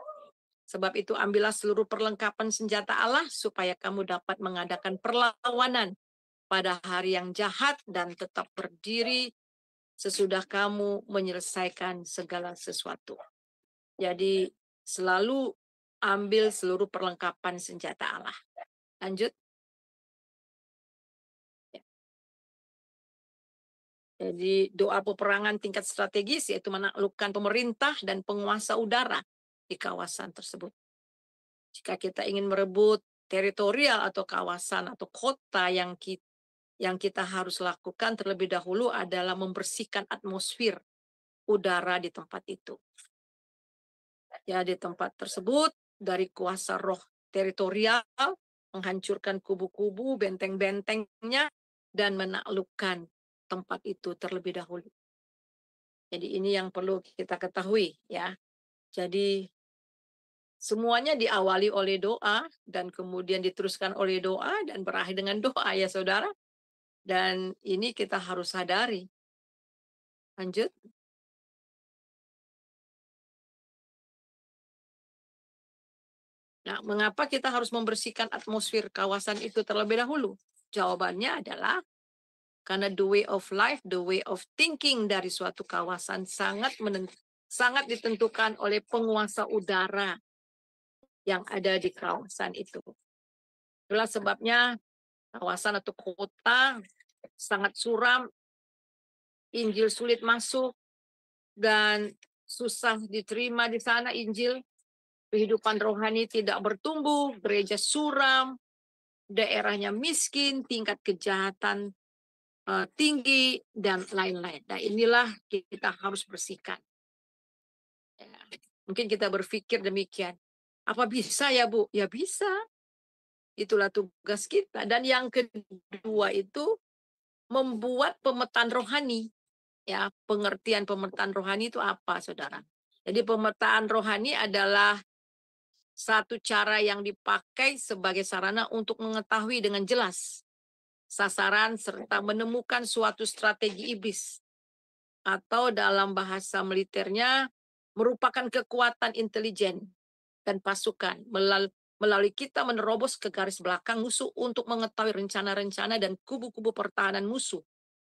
Sebab itu ambillah seluruh perlengkapan senjata Allah supaya kamu dapat mengadakan perlawanan pada hari yang jahat dan tetap berdiri sesudah kamu menyelesaikan segala sesuatu. Jadi selalu ambil seluruh perlengkapan senjata Allah. Lanjut. Jadi doa peperangan tingkat strategis yaitu menaklukkan pemerintah dan penguasa udara di kawasan tersebut. Jika kita ingin merebut teritorial atau kawasan atau kota yang kita harus lakukan terlebih dahulu adalah membersihkan atmosfer udara di tempat itu. Ya, di tempat tersebut dari kuasa roh teritorial menghancurkan kubu-kubu, benteng-bentengnya dan menaklukkan tempat itu terlebih dahulu. Jadi ini yang perlu kita ketahui ya. Jadi semuanya diawali oleh doa dan kemudian diteruskan oleh doa dan berakhir dengan doa ya saudara. Dan ini kita harus sadari. Lanjut. Nah, mengapa kita harus membersihkan atmosfer kawasan itu terlebih dahulu? Jawabannya adalah karena the way of life, the way of thinking dari suatu kawasan sangat ditentukan oleh penguasa udara yang ada di kawasan itu. Itulah sebabnya kawasan atau kota sangat suram, Injil sulit masuk, dan susah diterima di sana Injil. Kehidupan rohani tidak bertumbuh, gereja suram, daerahnya miskin, tingkat kejahatan tinggi, dan lain-lain. Nah, inilah kita harus bersihkan. Ya, mungkin kita berpikir demikian. Apa bisa ya Bu? Ya bisa. Itulah tugas kita. Dan yang kedua itu membuat pemetaan rohani. Ya, pengertian pemetaan rohani itu apa, saudara? Jadi pemetaan rohani adalah satu cara yang dipakai sebagai sarana untuk mengetahui dengan jelas sasaran serta menemukan suatu strategi iblis, atau dalam bahasa militernya merupakan kekuatan intelijen dan pasukan melalui kita menerobos ke garis belakang musuh untuk mengetahui rencana-rencana dan kubu-kubu pertahanan musuh.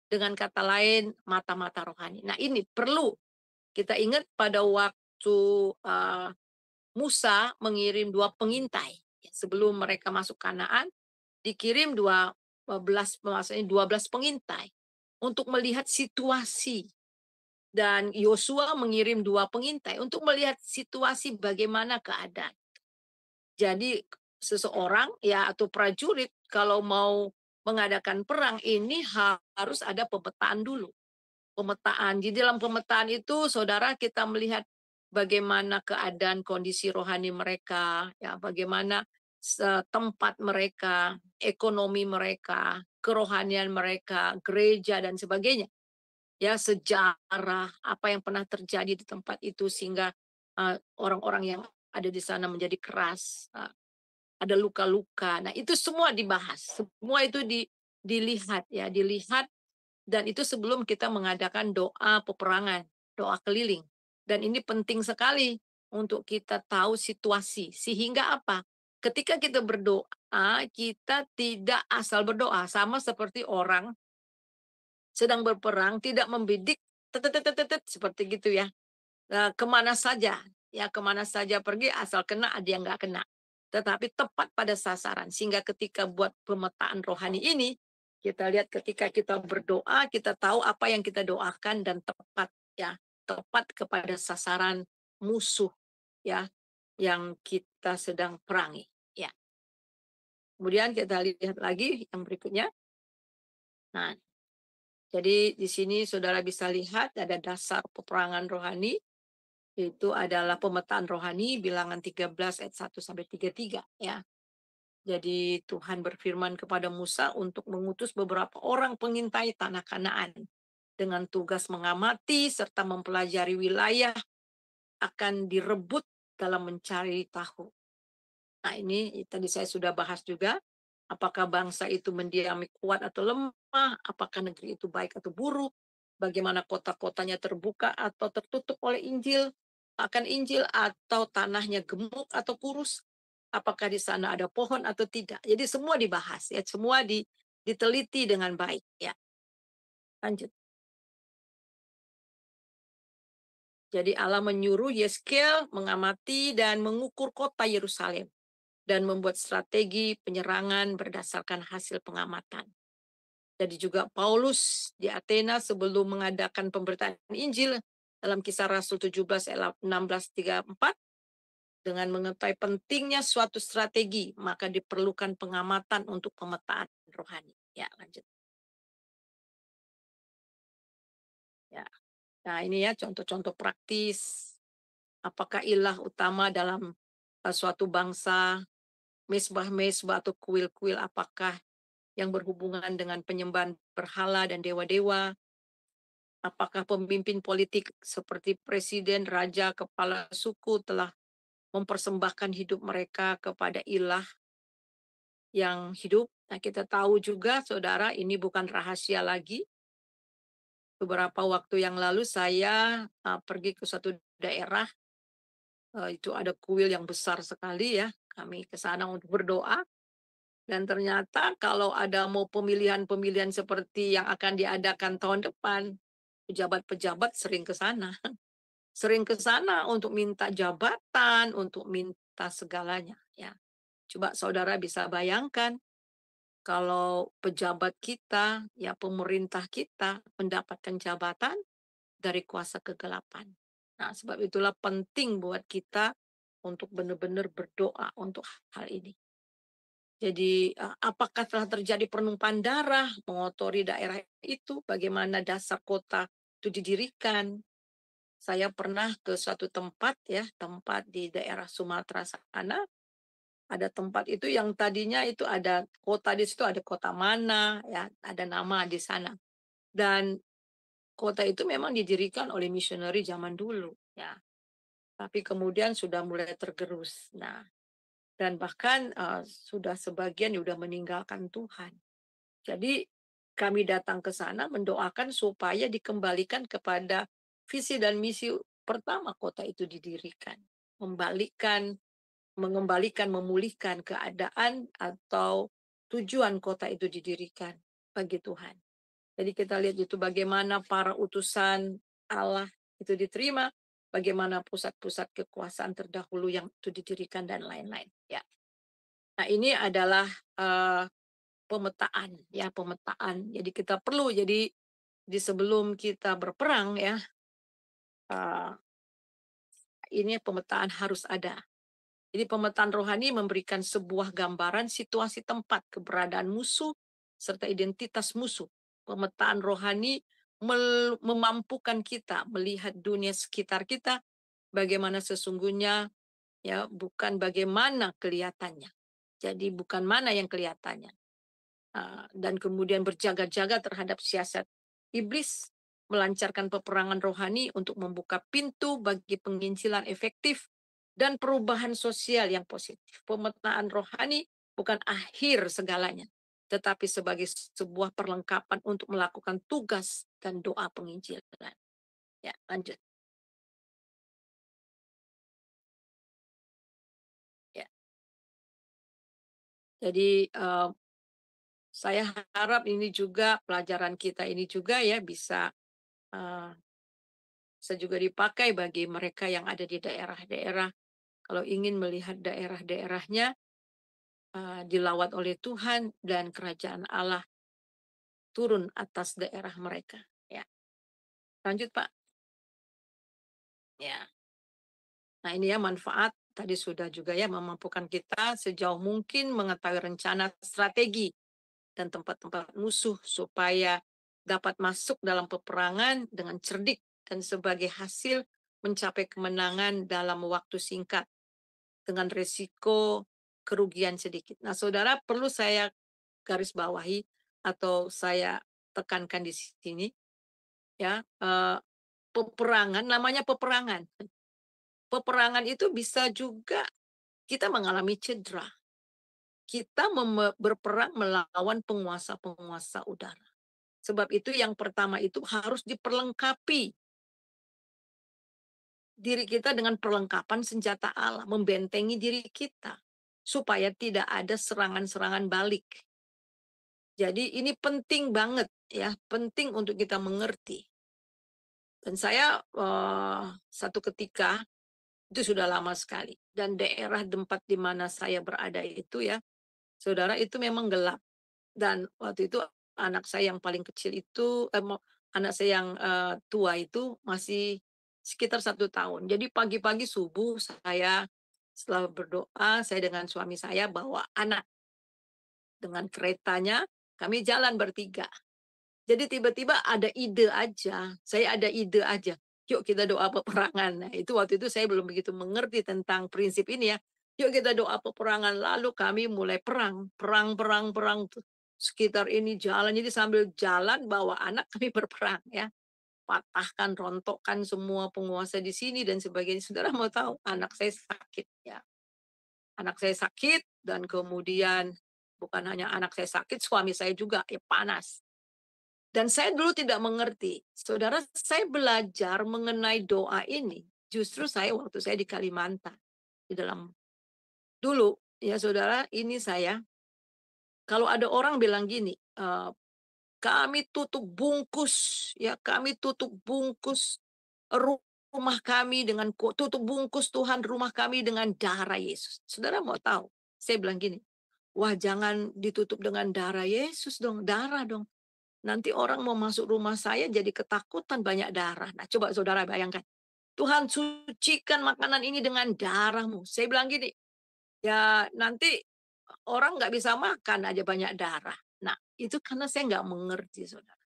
Dengan kata lain, mata-mata rohani. Nah, ini perlu kita ingat pada waktu Musa mengirim 2 pengintai sebelum mereka masuk Kanaan, dikirim 12 pengintai untuk melihat situasi, dan Yosua mengirim 2 pengintai untuk melihat situasi bagaimana keadaan. Jadi seseorang ya atau prajurit kalau mau mengadakan perang ini harus ada pemetaan dulu. Pemetaan. Di dalam pemetaan itu saudara kita melihat bagaimana keadaan kondisi rohani mereka, ya, bagaimana tempat mereka, ekonomi mereka, kerohanian mereka, gereja dan sebagainya. Ya, sejarah apa yang pernah terjadi di tempat itu sehingga orang-orang yang ada di sana menjadi keras, ada luka-luka. Nah, itu semua dibahas. Semua itu dilihat ya, dilihat, dan itu sebelum kita mengadakan doa peperangan, doa keliling. Dan ini penting sekali untuk kita tahu situasi. Sehingga apa? Ketika kita berdoa, kita tidak asal berdoa. Sama seperti orang sedang berperang, tidak membidik, seperti gitu ya. Kemana saja, ya kemana saja pergi, asal kena, ada yang nggak kena. Tetapi tepat pada sasaran. Sehingga ketika buat pemetaan rohani ini, kita lihat ketika kita berdoa, kita tahu apa yang kita doakan dan tepat ya. Tepat kepada sasaran musuh ya yang kita sedang perangi ya. Kemudian kita lihat lagi yang berikutnya. Nah, jadi di sini saudara bisa lihat ada dasar peperangan rohani, itu adalah pemetaan rohani bilangan 13 ayat 1 sampai 33 ya. Jadi Tuhan berfirman kepada Musa untuk mengutus beberapa orang pengintai tanah Kanaan dengan tugas mengamati serta mempelajari wilayah akan direbut dalam mencari tahu. Nah, ini tadi saya sudah bahas juga. Apakah bangsa itu mendiami kuat atau lemah? Apakah negeri itu baik atau buruk? Bagaimana kota-kotanya terbuka atau tertutup oleh akan Injil, atau tanahnya gemuk atau kurus? Apakah di sana ada pohon atau tidak? Jadi semua dibahas ya, semua diteliti dengan baik ya. Lanjut. Jadi Allah menyuruh Yeskel mengamati dan mengukur kota Yerusalem dan membuat strategi penyerangan berdasarkan hasil pengamatan. Jadi juga Paulus di Athena sebelum mengadakan pemberitaan Injil dalam Kisah Rasul 17 ayat 16-34, dengan mengetahui pentingnya suatu strategi, maka diperlukan pengamatan untuk pemetaan rohani. Ya, lanjut. Ya. Nah, ini ya contoh-contoh praktis. Apakah ilah utama dalam suatu bangsa, mesbah-mesbah atau kuil-kuil apakah yang berhubungan dengan penyembahan berhala dan dewa-dewa? Apakah pemimpin politik seperti presiden, raja, kepala suku telah mempersembahkan hidup mereka kepada ilah yang hidup? Nah, kita tahu juga, saudara, ini bukan rahasia lagi. Beberapa waktu yang lalu saya pergi ke suatu daerah, itu ada kuil yang besar sekali ya. Kami ke sana untuk berdoa. Dan ternyata kalau ada mau pemilihan-pemilihan seperti yang akan diadakan tahun depan, pejabat-pejabat sering ke sana. Sering ke sana untuk minta jabatan, untuk minta segalanya. Ya, coba saudara bisa bayangkan kalau pejabat kita, ya pemerintah kita mendapatkan jabatan dari kuasa kegelapan. Nah, sebab itulah penting buat kita untuk benar-benar berdoa untuk hal ini. Jadi, apakah telah terjadi penumpahan darah mengotori daerah itu? Bagaimana dasar kota itu didirikan? Saya pernah ke suatu tempat ya, tempat di daerah Sumatera sana. Ada tempat itu yang tadinya itu ada kota di situ, ada kota mana ya, ada nama di sana. Dan kota itu memang didirikan oleh misioneri zaman dulu ya. Tapi kemudian sudah mulai tergerus. Nah, dan bahkan sudah sebagian sudah meninggalkan Tuhan. Jadi kami datang ke sana mendoakan supaya dikembalikan kepada visi dan misi pertama kota itu didirikan. Mengembalikan, memulihkan keadaan atau tujuan kota itu didirikan bagi Tuhan. Jadi kita lihat itu bagaimana para utusan Allah itu diterima, bagaimana pusat-pusat kekuasaan terdahulu yang itu didirikan dan lain-lain. Ya. Nah, ini adalah pemetaan ya, pemetaan. Jadi kita perlu di sebelum kita berperang ya, ini pemetaan harus ada. Jadi pemetaan rohani memberikan sebuah gambaran situasi tempat keberadaan musuh serta identitas musuh. Pemetaan rohani memampukan kita melihat dunia sekitar kita bagaimana sesungguhnya ya, bukan bagaimana kelihatannya. Jadi bukan mana yang kelihatannya. Dan kemudian berjaga-jaga terhadap siasat iblis, melancarkan peperangan rohani untuk membuka pintu bagi penginjilan efektif dan perubahan sosial yang positif. Pemetaan rohani bukan akhir segalanya, tetapi sebagai sebuah perlengkapan untuk melakukan tugas dan doa penginjilan. Ya, lanjut. Ya. Jadi saya harap ini juga pelajaran kita ini juga ya bisa juga dipakai bagi mereka yang ada di daerah-daerah. Kalau ingin melihat daerah-daerahnya dilawat oleh Tuhan dan kerajaan Allah turun atas daerah mereka. Ya, lanjut Pak. Ya. Nah ini ya manfaat tadi sudah juga ya memampukan kita sejauh mungkin mengetahui rencana strategi dan tempat-tempat musuh supaya dapat masuk dalam peperangan dengan cerdik dan sebagai hasil mencapai kemenangan dalam waktu singkat dengan risiko kerugian sedikit. Nah, saudara perlu saya garis bawahi atau saya tekankan di sini ya, peperangan namanya peperangan. Peperangan itu bisa juga kita mengalami cedera. kita berperang melawan penguasa-penguasa udara. Sebab itu yang pertama itu harus diperlengkapi diri kita dengan perlengkapan senjata Allah, membentengi diri kita supaya tidak ada serangan-serangan balik. Jadi ini penting banget ya, penting untuk kita mengerti. Dan saya satu ketika, itu sudah lama sekali, dan daerah tempat di mana saya berada itu ya, saudara, itu memang gelap. Dan waktu itu anak saya yang paling kecil itu, anak saya yang tua itu masih sekitar 1 tahun. Jadi pagi-pagi subuh saya setelah berdoa, saya dengan suami saya bawa anak dengan keretanya, kami jalan bertiga. Jadi tiba-tiba ada ide aja, saya ada ide aja. Yuk kita doa peperangan. Nah, itu waktu itu saya belum begitu mengerti tentang prinsip ini ya. Yuk kita doa peperangan. Lalu kami mulai perang. Sekitar ini jalan. Jadi sambil jalan bawa anak kami berperang ya. Patahkan, rontokkan semua penguasa di sini dan sebagainya. Saudara mau tahu, anak saya sakit ya. Anak saya sakit dan kemudian bukan hanya anak saya sakit, suami saya juga ya panas. Dan saya dulu tidak mengerti. Saudara, saya belajar mengenai doa ini. Justru saya waktu saya di Kalimantan. Di dalam dulu, ya saudara, ini saya. Kalau ada orang bilang gini, kami tutup bungkus, ya kami tutup bungkus rumah kami dengan, tutup bungkus Tuhan rumah kami dengan darah Yesus. Saudara mau tahu? Saya bilang gini, wah jangan ditutup dengan darah Yesus dong, darah dong. Nanti orang mau masuk rumah saya jadi ketakutan banyak darah. Nah, coba saudara bayangkan. Tuhan sucikan makanan ini dengan darahmu. Saya bilang gini, ya nanti orang nggak bisa makan aja banyak darah. Nah, itu karena saya nggak mengerti, saudara.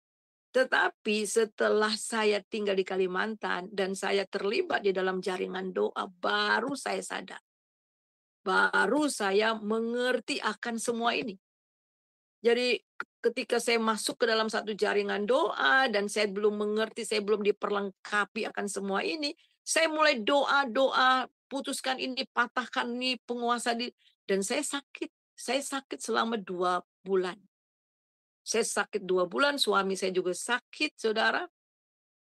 Tetapi setelah saya tinggal di Kalimantan dan saya terlibat di dalam jaringan doa, baru saya sadar. Baru saya mengerti akan semua ini. Jadi ketika saya masuk ke dalam satu jaringan doa dan saya belum mengerti, saya belum diperlengkapi akan semua ini, saya mulai doa-doa, putuskan ini, patahkan ini, penguasa di, dan saya sakit. Saya sakit selama 2 bulan. Saya sakit 2 bulan, suami saya juga sakit, saudara.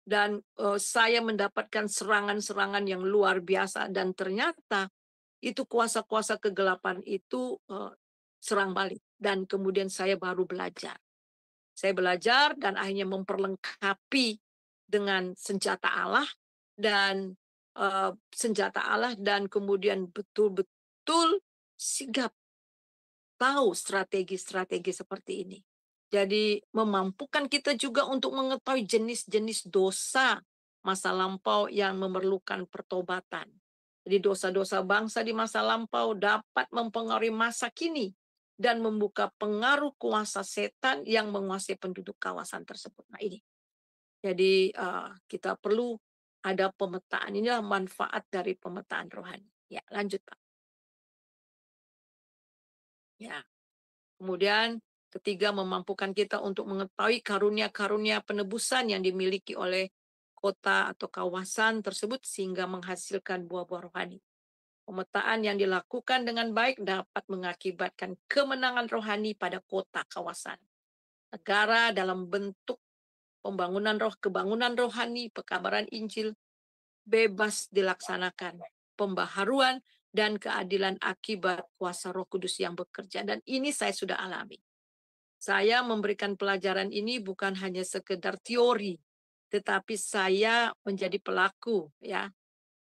Dan saya mendapatkan serangan-serangan yang luar biasa dan ternyata itu kuasa-kuasa kegelapan itu serang balik. Dan kemudian saya baru belajar. Saya belajar dan akhirnya memperlengkapi dengan senjata Allah dan kemudian betul-betul sigap tahu strategi-strategi seperti ini. Jadi memampukan kita juga untuk mengetahui jenis-jenis dosa masa lampau yang memerlukan pertobatan. Jadi dosa-dosa bangsa di masa lampau dapat mempengaruhi masa kini dan membuka pengaruh kuasa setan yang menguasai penduduk kawasan tersebut. Nah ini, jadi kita perlu ada pemetaan. Inilah manfaat dari pemetaan rohani. Ya, lanjut Pak. Ya, kemudian ketiga, memampukan kita untuk mengetahui karunia-karunia penebusan yang dimiliki oleh kota atau kawasan tersebut sehingga menghasilkan buah-buah rohani. Pemetaan yang dilakukan dengan baik dapat mengakibatkan kemenangan rohani pada kota, kawasan, negara dalam bentuk pembangunan kebangunan rohani, pekabaran Injil, bebas dilaksanakan, pembaharuan, dan keadilan akibat kuasa Roh Kudus yang bekerja. Dan ini saya sudah alami. Saya memberikan pelajaran ini bukan hanya sekedar teori, tetapi saya menjadi pelaku, ya.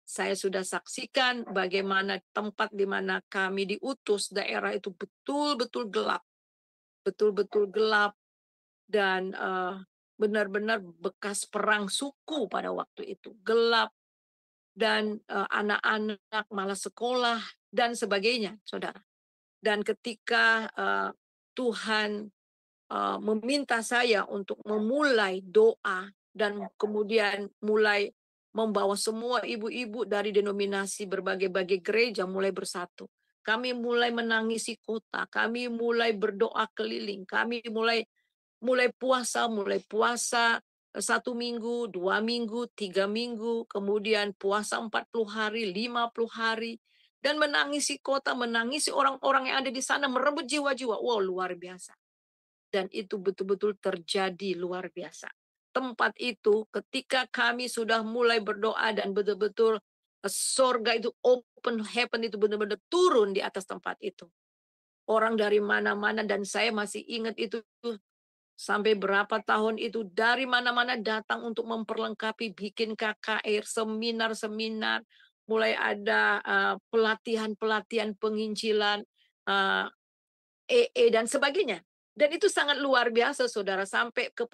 Saya sudah saksikan bagaimana tempat di mana kami diutus, daerah itu betul-betul gelap, dan benar-benar bekas perang suku pada waktu itu, gelap, dan anak-anak malas sekolah dan sebagainya, saudara. Dan ketika Tuhan meminta saya untuk memulai doa dan kemudian mulai membawa semua ibu-ibu dari denominasi berbagai-bagai gereja mulai bersatu. Kami mulai menangisi kota, kami mulai berdoa keliling, kami mulai puasa 1 minggu, 2 minggu, 3 minggu, kemudian puasa 40 hari, 50 hari. dan menangisi kota, menangisi orang-orang yang ada di sana, merebut jiwa-jiwa. Wow, luar biasa. Dan itu betul-betul terjadi luar biasa. Tempat itu ketika kami sudah mulai berdoa dan betul-betul sorga itu open heaven itu benar-benar turun di atas tempat itu. Orang dari mana-mana, dan saya masih ingat itu sampai berapa tahun itu dari mana-mana datang untuk memperlengkapi, bikin KKR, seminar-seminar, mulai ada pelatihan-pelatihan penginjilan, EE dan sebagainya. Dan itu sangat luar biasa, saudara, sampai ke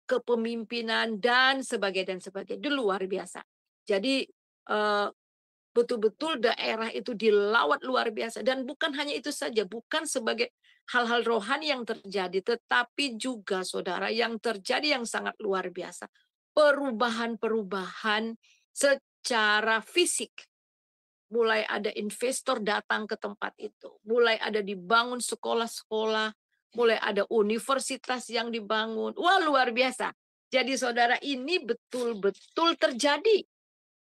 kepemimpinan dan sebagainya dan sebagainya. Itu luar biasa. Jadi betul-betul daerah itu dilawat luar biasa. Dan bukan hanya itu saja, bukan sebagai hal-hal rohani yang terjadi, tetapi juga, saudara, yang terjadi yang sangat luar biasa. Perubahan-perubahan secara fisik. Mulai ada investor datang ke tempat itu. Mulai ada dibangun sekolah-sekolah. Mulai ada universitas yang dibangun. Wah, luar biasa. Jadi saudara, ini betul-betul terjadi.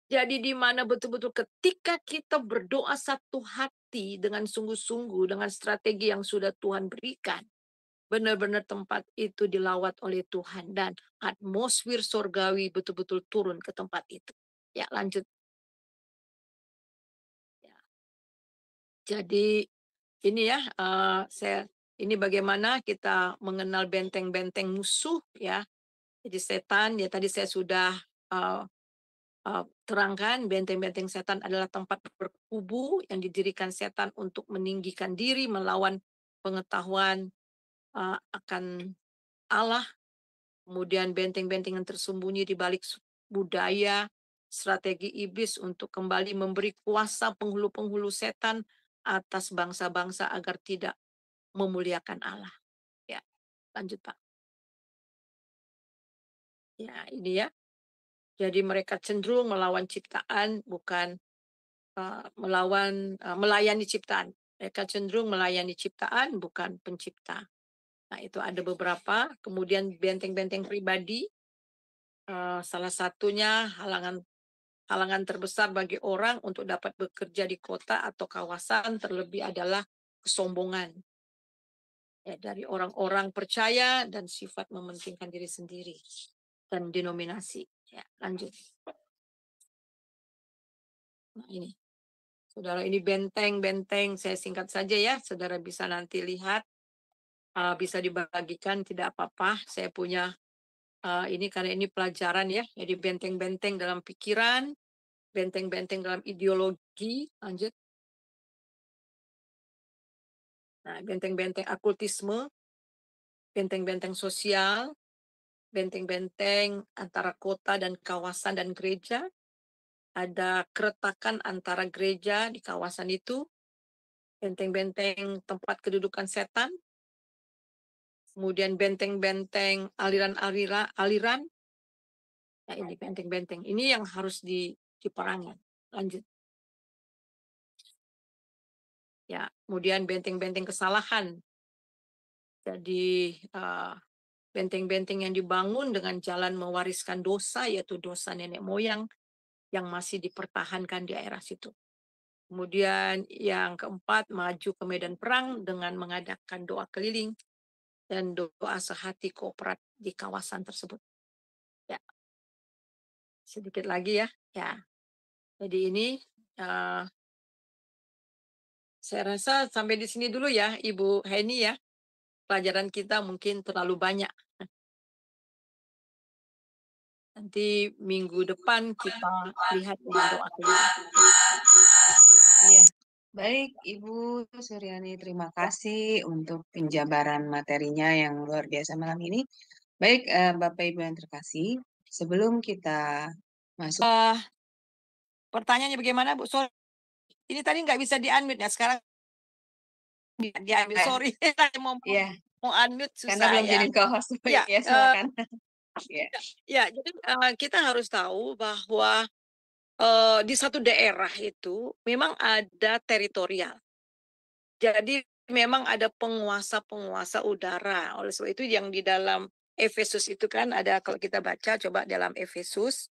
Jadi di mana betul-betul ketika kita berdoa satu hati dengan sungguh-sungguh, dengan strategi yang sudah Tuhan berikan, benar-benar tempat itu dilawat oleh Tuhan. Dan atmosfer surgawi betul-betul turun ke tempat itu. Ya, lanjut. Jadi ini ya, ini bagaimana kita mengenal benteng-benteng musuh ya. Jadi setan ya, tadi saya sudah terangkan, benteng-benteng setan adalah tempat berkubu yang didirikan setan untuk meninggikan diri melawan pengetahuan akan Allah. Kemudian benteng-benteng yang tersembunyi di balik budaya, strategi iblis untuk kembali memberi kuasa penghulu-penghulu setan atas bangsa-bangsa agar tidak memuliakan Allah. Ya, lanjut Pak. Ya, ini ya. Jadi mereka cenderung melawan ciptaan, bukan melayani ciptaan. Mereka cenderung melayani ciptaan, bukan pencipta. Nah, itu ada beberapa. Kemudian benteng-benteng pribadi. Salah satunya halangan terbesar bagi orang untuk dapat bekerja di kota atau kawasan terlebih adalah kesombongan. Ya, dari orang-orang percaya dan sifat mementingkan diri sendiri dan denominasi. Ya, lanjut. Nah, ini. Saudara, ini benteng-benteng, saya singkat saja ya. Saudara bisa nanti lihat, bisa dibagikan, tidak apa-apa. Saya punya ini karena ini pelajaran ya. Jadi benteng-benteng dalam pikiran, benteng-benteng dalam ideologi. Lanjut. Nah, benteng-benteng okultisme, benteng-benteng sosial, benteng-benteng antara kota dan kawasan dan gereja. Ada keretakan antara gereja di kawasan itu, benteng-benteng tempat kedudukan setan, kemudian benteng-benteng aliran. Nah, ini benteng-benteng. Ini yang harus diperangi. Lanjut. Ya, kemudian benteng-benteng kesalahan. Jadi benteng-benteng yang dibangun dengan jalan mewariskan dosa, yaitu dosa nenek moyang yang masih dipertahankan di daerah situ. Kemudian yang keempat, maju ke medan perang dengan mengadakan doa keliling dan doa sehati kooperat di kawasan tersebut. Ya, sedikit lagi ya. Ya, jadi ini saya rasa sampai di sini dulu ya, Ibu Heni ya. Pelajaran kita mungkin terlalu banyak. Nanti minggu depan kita lihat dengan doa keliling. Iya, baik Ibu Suryani, terima kasih untuk penjabaran materinya yang luar biasa malam ini. Baik Bapak Ibu yang terkasih, sebelum kita masuk. Pertanyaannya bagaimana Bu? Sorry, ini tadi nggak bisa di-unmute ya, sekarang di-unmute. Sorry, saya mau unmute susah karena belum ya. jadi co-host. Ya, silakan. Ya, jadi kita harus tahu bahwa di satu daerah itu memang ada teritorial. Jadi memang ada penguasa-penguasa udara. Oleh sebab itu yang di dalam Efesus itu kan ada, kalau kita baca coba dalam Efesus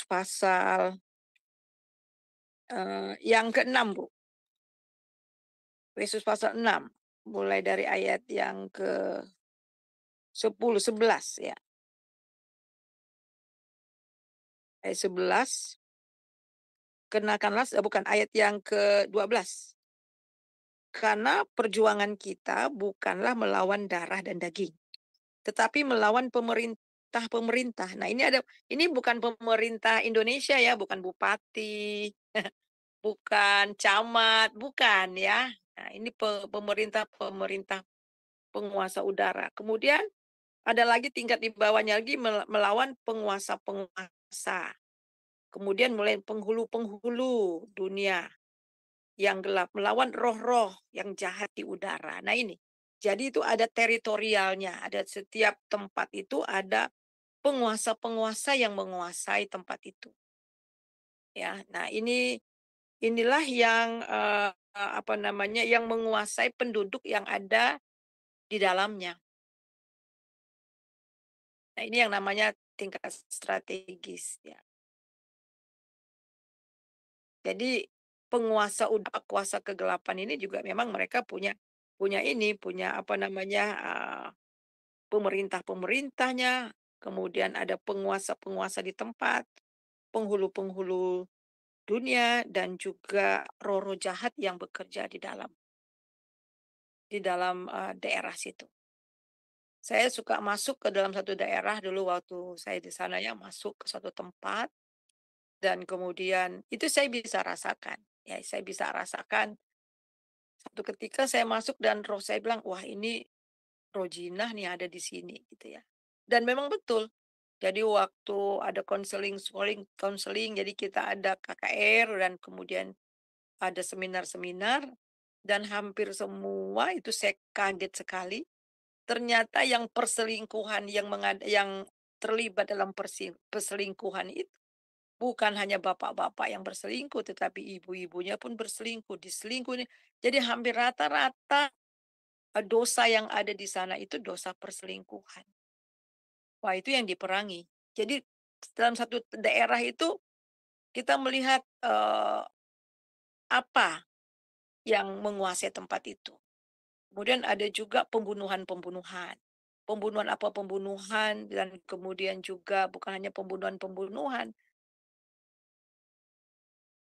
pasal Yang ke-6, Bu. Efesus pasal 6, mulai dari ayat yang ke-10, 11 ya. Ayat 11, kenakanlah, bukan, ayat yang ke-12. Karena perjuangan kita bukanlah melawan darah dan daging, tetapi melawan pemerintah-pemerintah. Nah, ini bukan pemerintah Indonesia ya, bukan bupati, bukan camat, bukan ya. Nah, ini pemerintah-pemerintah penguasa udara. Kemudian ada lagi tingkat di bawahnya lagi melawan penguasa-penguasa. Kemudian mulai penghulu-penghulu dunia yang gelap, melawan roh-roh yang jahat di udara. Nah ini, jadi itu ada teritorialnya, ada setiap tempat itu ada penguasa-penguasa yang menguasai tempat itu. Ya, nah inilah yang yang menguasai penduduk yang ada di dalamnya. Nah ini yang namanya tingkat strategis ya. Jadi penguasa udara, kuasa kegelapan ini juga memang mereka punya pemerintah-pemerintahnya, kemudian ada penguasa-penguasa di tempat, penghulu-penghulu dunia, dan juga roh-roh jahat yang bekerja di dalam daerah situ. Saya suka masuk ke dalam satu daerah dulu waktu saya di sana ya, masuk ke satu tempat, dan kemudian itu saya bisa rasakan. Ya, saya bisa rasakan satu ketika saya masuk dan roh saya bilang, wah ini roh jinah nih ada di sini gitu ya. Dan memang betul. Jadi waktu ada konseling, jadi kita ada KKR dan kemudian ada seminar-seminar, dan hampir semua itu saya kaget sekali. Ternyata yang perselingkuhan yang terlibat dalam perselingkuhan itu bukan hanya bapak-bapak yang berselingkuh, tetapi ibu-ibunya pun berselingkuh, diselingkuh. Jadi hampir rata-rata dosa yang ada di sana itu dosa perselingkuhan. Wah, itu yang diperangi. Jadi dalam satu daerah itu kita melihat apa yang menguasai tempat itu. Kemudian ada juga pembunuhan-pembunuhan. Pembunuhan dan kemudian juga bukan hanya pembunuhan-pembunuhan.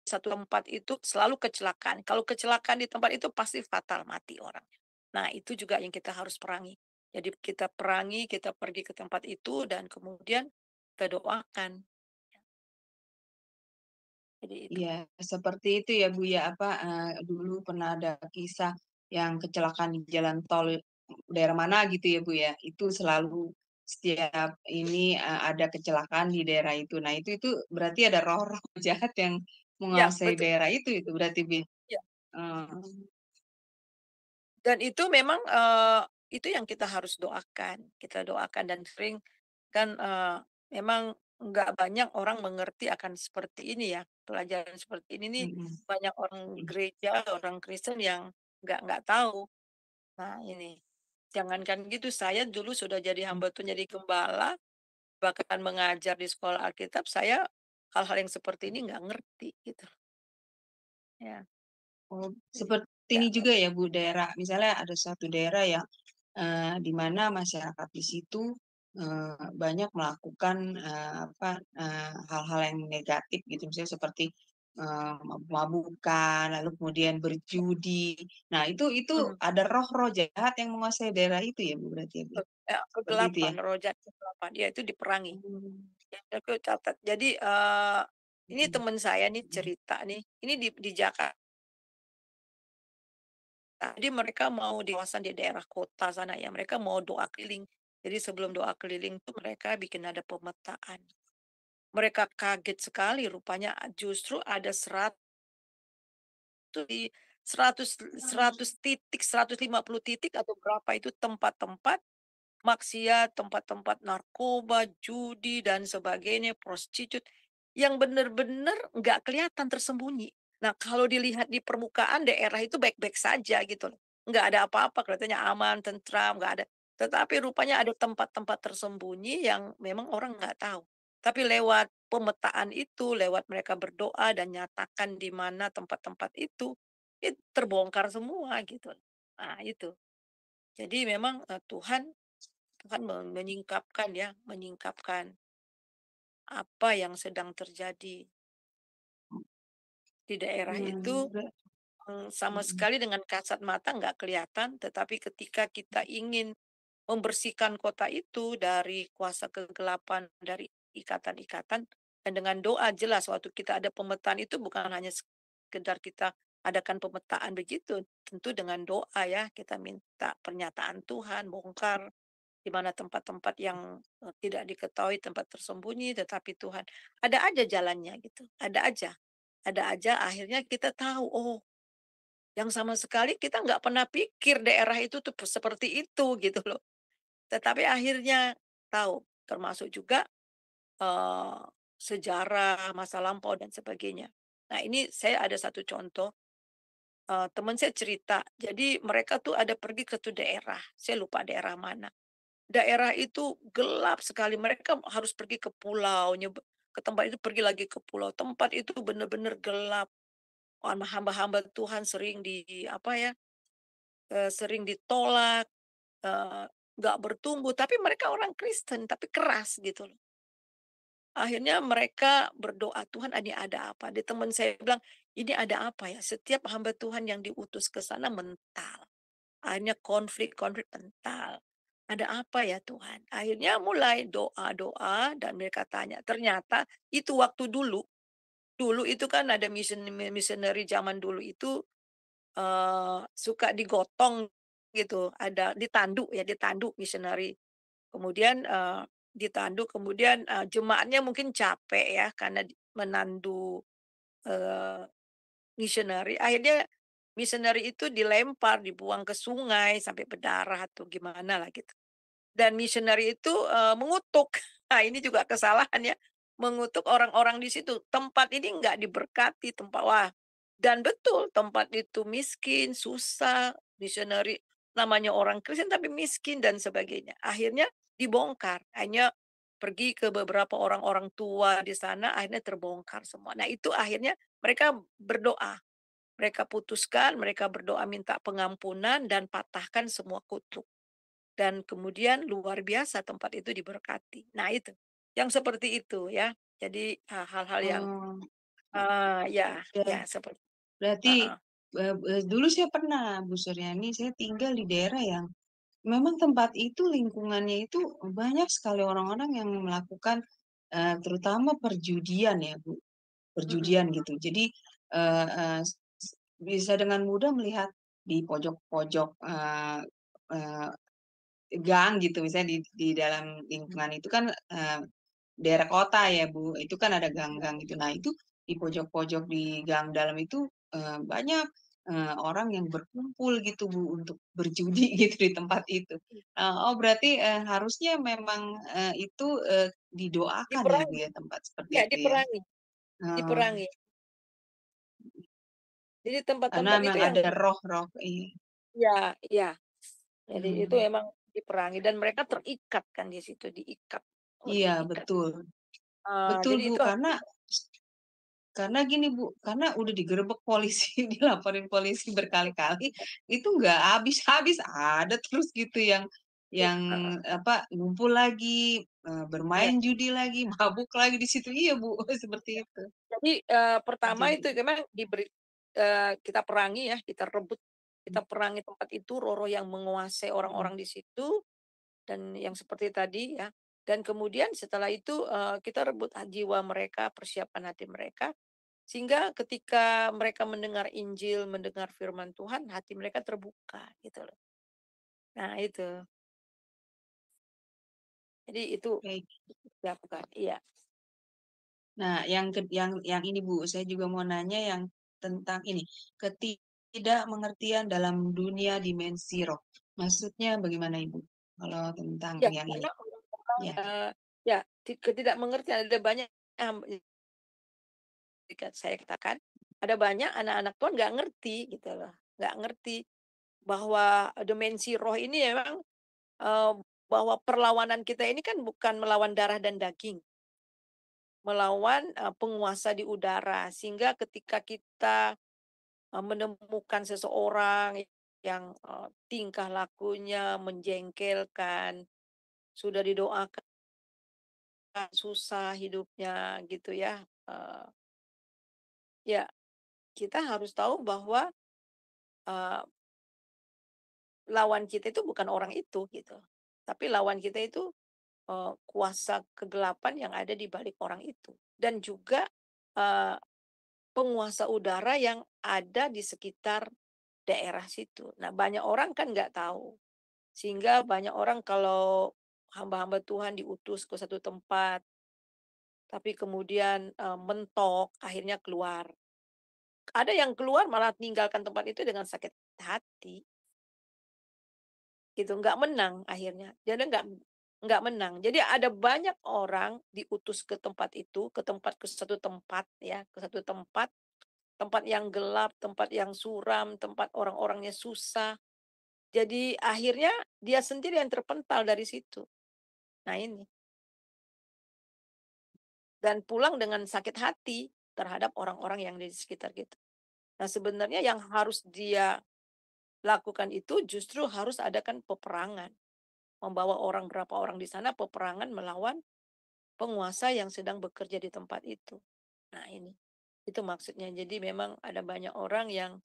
Satu tempat itu selalu kecelakaan. Kalau kecelakaan di tempat itu pasti fatal, mati orangnya. Nah, itu juga yang kita harus perangi. Jadi kita perangi, kita pergi ke tempat itu dan kemudian kita doakan. Jadi itu. Iya, seperti itu ya Bu ya, dulu pernah ada kisah yang kecelakaan di jalan tol daerah mana gitu ya Bu ya, itu selalu setiap ini ada kecelakaan di daerah itu. Nah itu berarti ada roh-roh jahat yang Ya, menguasai betul. daerah itu berarti Bu. Ya. Eh, Dan itu memang itu yang kita harus doakan. Kita doakan dan sering kan memang nggak banyak orang mengerti akan seperti ini ya. Pelajaran seperti ini nih mm, banyak orang mm, gereja, orang Kristen yang nggak tahu. Nah ini, jangankan gitu, saya dulu sudah jadi mm. hamba tuh jadi gembala, bahkan mengajar di sekolah Alkitab, saya hal-hal yang seperti ini nggak ngerti gitu. Ya, Oh, jadi seperti nggak ini juga ngerti. ya Bu, daerah misalnya ada satu daerah yang di mana masyarakat di situ banyak melakukan hal-hal yang negatif gitu, misalnya seperti mabuk-mabukan, lalu kemudian berjudi. Nah, itu Hmm. ada roh-roh jahat yang menguasai daerah itu ya Bu, berarti ya Bu? Seperti itu ya? Kegelapan, rojak kegelapan, ya itu diperangi. Hmm. Ya, aku catat. Jadi ini teman saya nih cerita nih, ini di Jakarta. Jadi mereka mau di kawasan di daerah kota sana ya, mereka mau doa keliling. Jadi sebelum doa keliling tuh mereka bikin ada pemetaan. Mereka kaget sekali, rupanya justru ada 100 titik, 150 titik atau berapa itu tempat-tempat maksiat, tempat-tempat narkoba, judi, dan sebagainya, prostitut, yang benar-benar nggak kelihatan, tersembunyi. Nah, kalau dilihat di permukaan daerah itu baik-baik saja gitu loh. Nggak ada apa-apa, kelihatannya aman, tentram, nggak ada. Tetapi rupanya ada tempat-tempat tersembunyi yang memang orang nggak tahu. Tapi lewat pemetaan itu lewat mereka berdoa dan nyatakan di mana tempat-tempat itu terbongkar semua gitu. Nah, itu. Jadi memang Tuhan menyingkapkan ya, menyingkapkan apa yang sedang terjadi di daerah itu ber- sama mm, sekali dengan kasat mata nggak kelihatan, tetapi ketika kita ingin membersihkan kota itu dari kuasa kegelapan, dari ikatan-ikatan, dan dengan doa jelas waktu kita ada pemetaan itu bukan hanya sekedar kita adakan pemetaan begitu, tentu dengan doa ya, kita minta pernyataan Tuhan, bongkar di mana tempat-tempat yang tidak diketahui, tempat tersembunyi, tetapi Tuhan ada aja jalannya gitu, ada aja akhirnya kita tahu, oh yang sama sekali kita nggak pernah pikir daerah itu tuh seperti itu gitu loh. Tetapi akhirnya tahu, termasuk juga eee, sejarah, masa lampau dan sebagainya. Nah ini saya ada satu contoh, teman saya cerita, jadi mereka tuh ada pergi ke tuh daerah, saya lupa daerah mana. Daerah itu gelap sekali, mereka harus pergi ke pulau, ke tempat itu pergi lagi ke pulau, tempat itu benar-benar gelap. Hamba-hamba Tuhan sering apa ya, sering ditolak, eee, nggak bertumbuh, tapi mereka orang Kristen, tapi keras gitu loh. Akhirnya mereka berdoa, "Tuhan ini ada apa?" Di teman saya bilang, "Ini ada apa ya? Setiap hamba Tuhan yang diutus ke sana mental." Akhirnya konflik-konflik mental. "Ada apa ya Tuhan?" Akhirnya mulai doa-doa dan mereka tanya. Ternyata itu waktu dulu, dulu itu kan ada missionary zaman dulu itu, suka digotong gitu, ada ditandu ya, ditandu missionary. Kemudian, ditandu, kemudian, jemaatnya mungkin capek ya karena menandu, eee, missionary, akhirnya missionary itu dilempar, dibuang ke sungai sampai berdarah atau gimana lah gitu. Dan missionary itu, mengutuk. Nah, ini juga kesalahan ya, mengutuk orang-orang di situ. Tempat ini nggak diberkati, dan betul tempat itu miskin, susah, missionary namanya orang Kristen tapi miskin dan sebagainya. Akhirnya dibongkar, hanya pergi ke beberapa orang-orang tua di sana, akhirnya terbongkar semua. Nah, itu akhirnya mereka berdoa. Mereka putuskan, mereka berdoa minta pengampunan dan patahkan semua kutuk. Dan kemudian luar biasa tempat itu diberkati. Nah itu, yang seperti itu ya. Jadi hal-hal yang, oh, ya ya, ya seperti berarti heeh, dulu saya pernah Bu Suryani, saya tinggal di daerah yang memang tempat itu lingkungannya itu banyak sekali orang-orang yang melakukan terutama perjudian ya Bu, mhm, perjudian gitu. Jadi eh, eh, bisa dengan mudah melihat di pojok-pojok gang gitu, misalnya di dalam lingkungan itu kan daerah kota ya Bu, itu kan ada gang-gang gitu. Nah itu di pojok-pojok di gang dalam itu banyak orang yang berkumpul gitu Bu untuk berjudi gitu di tempat itu. Oh berarti harusnya memang itu didoakan ya Bu diperangi, ya tempat seperti ya itu ya. diperangi Eh, diperangi. Jadi karena tempat-tempat itu memang yang ada roh-roh. Iya. ya ya, jadi itu Hmm, emang diperangi dan mereka terikat kan di situ, diikat, oh iya diikat. betul, betul Jadi Bu, itu karena gini Bu, karena udah digerebek polisi, dilaporin polisi berkali-kali, itu nggak habis-habis, ada terus gitu yang heeh, apa ngumpul lagi, ya. bermain judi lagi, mabuk lagi di situ. Iya Bu, seperti itu. Jadi, pertama Jadi itu memang kita perangi ya, kita rebut, kita perangi tempat itu, roh-roh yang menguasai mhm, orang-orang di situ, dan yang seperti tadi ya, dan kemudian setelah itu, kita rebut jiwa mereka, persiapan hati mereka, sehingga ketika mereka mendengar Injil, mendengar firman Tuhan, hati mereka terbuka gitu loh. Nah itu, jadi itu baik. dilakukan, iya. Nah, yang ini Bu, saya juga mau nanya yang tentang ini, ketidakmengertian dalam dunia dimensi roh. Maksudnya bagaimana Ibu? Kalau tentang Ya, yang ini? karena orang-orang, Ya. ya ketidakmengertian, ada banyak saya katakan, ada banyak anak-anak Tuhan nggak ngerti gitu loh, nggak ngerti bahwa dimensi roh ini memang, eee, bahwa perlawanan kita ini kan bukan melawan darah dan daging, melawan penguasa di udara. Sehingga ketika kita menemukan seseorang yang tingkah lakunya menjengkelkan, sudah didoakan susah hidupnya gitu ya. Ya kita harus tahu bahwa eh, lawan kita itu bukan orang itu gitu. Tapi lawan kita itu kuasa kegelapan yang ada di balik orang itu. Dan juga eh, penguasa udara yang ada di sekitar daerah situ. Nah, banyak orang kan nggak tahu. Sehingga banyak orang kalau hamba-hamba Tuhan diutus ke satu tempat, tapi kemudian mentok, akhirnya keluar. Ada yang keluar malah tinggalkan tempat itu dengan sakit hati. Gitu, nggak menang akhirnya. Jadi nggak menang. Jadi ada banyak orang diutus ke tempat itu, ke satu tempat ya, ke satu tempat yang gelap, tempat yang suram, tempat orang-orangnya susah. Jadi akhirnya dia sendiri yang terpental dari situ. Nah ini. Dan pulang dengan sakit hati terhadap orang-orang yang di sekitar gitu. Nah sebenarnya yang harus dia lakukan itu justru harus adakan peperangan. Membawa berapa orang di sana peperangan melawan penguasa yang sedang bekerja di tempat itu. Nah ini. Itu maksudnya. Jadi memang ada banyak orang yang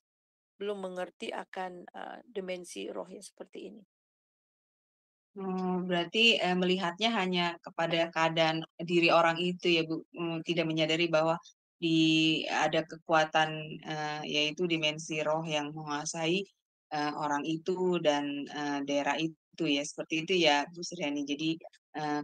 belum mengerti akan dimensi roh yang seperti ini. Berarti melihatnya hanya kepada keadaan diri orang itu ya Bu, tidak menyadari bahwa ada kekuatan yaitu dimensi roh yang menguasai orang itu dan daerah itu ya, seperti itu ya Bu Suryani. Jadi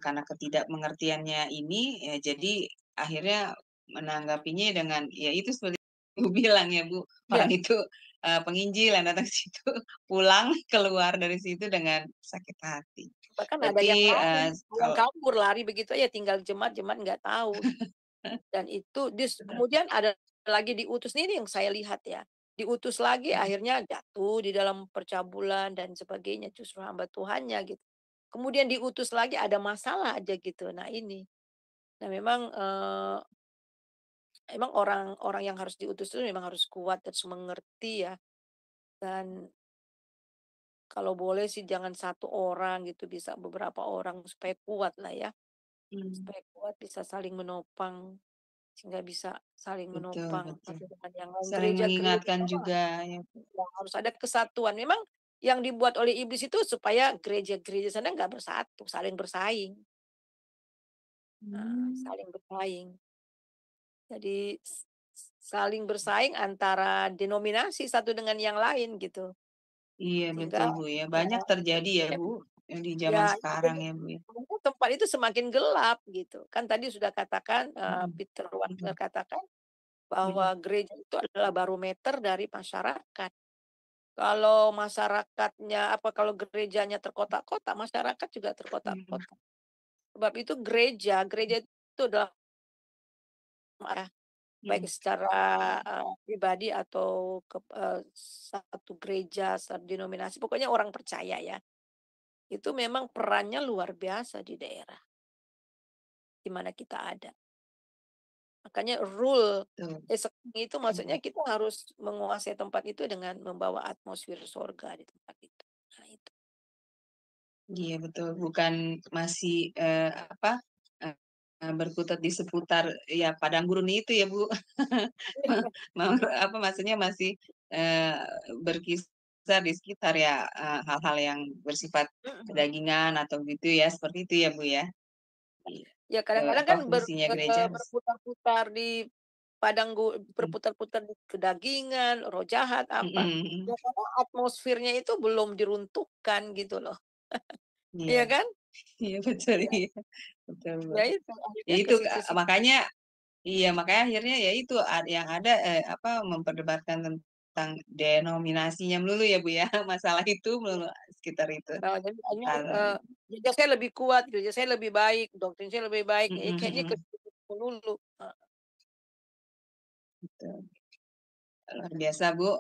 karena ketidakmengertiannya ini ya jadi akhirnya menanggapinya dengan ya itu seperti Bu bilang ya Bu, Ya, orang itu penginjil yang datang ke situ pulang keluar dari situ dengan sakit hati. bahkan ada yang Berarti lari, yang kalau kabur lari begitu aja tinggal jemaat nggak tahu. Dan itu kemudian ada lagi diutus ini yang saya lihat ya. Diutus lagi akhirnya jatuh di dalam percabulan dan sebagainya justru hamba Tuhannya gitu. Kemudian diutus lagi ada masalah aja gitu. Nah ini. Nah memang emang orang-orang yang harus diutus itu memang harus kuat dan mengerti ya. Dan kalau boleh sih jangan satu orang gitu, bisa beberapa orang supaya kuat lah ya. Supaya kuat bisa saling menopang, sehingga bisa saling betul menopang betul. satu dengan yang lain. Saling Gereja-gereja mengingatkan juga ya. harus ada kesatuan. Memang yang dibuat oleh iblis itu supaya gereja-gereja sana nggak bersatu, saling bersaing. Nah, saling bersaing. Jadi saling bersaing antara denominasi satu dengan yang lain gitu. Iya betul Sehingga Bu ya. ya, Banyak terjadi ya Bu yang di zaman ya sekarang ya Bu ya. tempat itu semakin gelap gitu. Kan tadi sudah katakan Mm, Peter mm, Wagner katakan mm, bahwa gereja itu adalah barometer dari masyarakat. Kalau masyarakatnya kalau gerejanya terkotak-kotak, masyarakat juga mm, terkotak-kotak. Sebab itu gereja itu adalah baik mm. secara pribadi atau satu gereja, satu denominasi, pokoknya orang percaya ya. Itu memang perannya luar biasa di daerah di mana kita ada. Makanya rule Betul. itu maksudnya kita harus menguasai tempat itu dengan membawa atmosfer surga di tempat itu. Nah, itu. Iya betul. Bukan masih berkutat di seputar ya padang gurun itu ya Bu. Maksudnya masih eh, berkisar di sekitar ya hal-hal yang bersifat Mm-mm. kedagingan atau gitu ya, seperti itu ya Bu ya. Iya. Ya kadang-kadang kan Fungsinya gereja harus. berputar-putar di Mm, berputar-putar di kedagingan, roh jahat mm, apa. mm, mm. Ya karena atmosfernya itu belum diruntuhkan gitu loh. Iya, Iya kan? iya betul Ya, iya. Betul, Bu. ya itu Ya akhirnya ke itu situ-situ. makanya iya makanya akhirnya ya itu yang ada memperdebatkan tentang denominasinya melulu ya Bu ya. Masalah itu melulu sekitar itu. Nah, jadi hanya Kalau gereja saya lebih kuat, gereja saya lebih baik, doktrin saya lebih baik. mm, Ya, mm, kayaknya ke mm, situ dulu. betul. Luar biasa, Bu.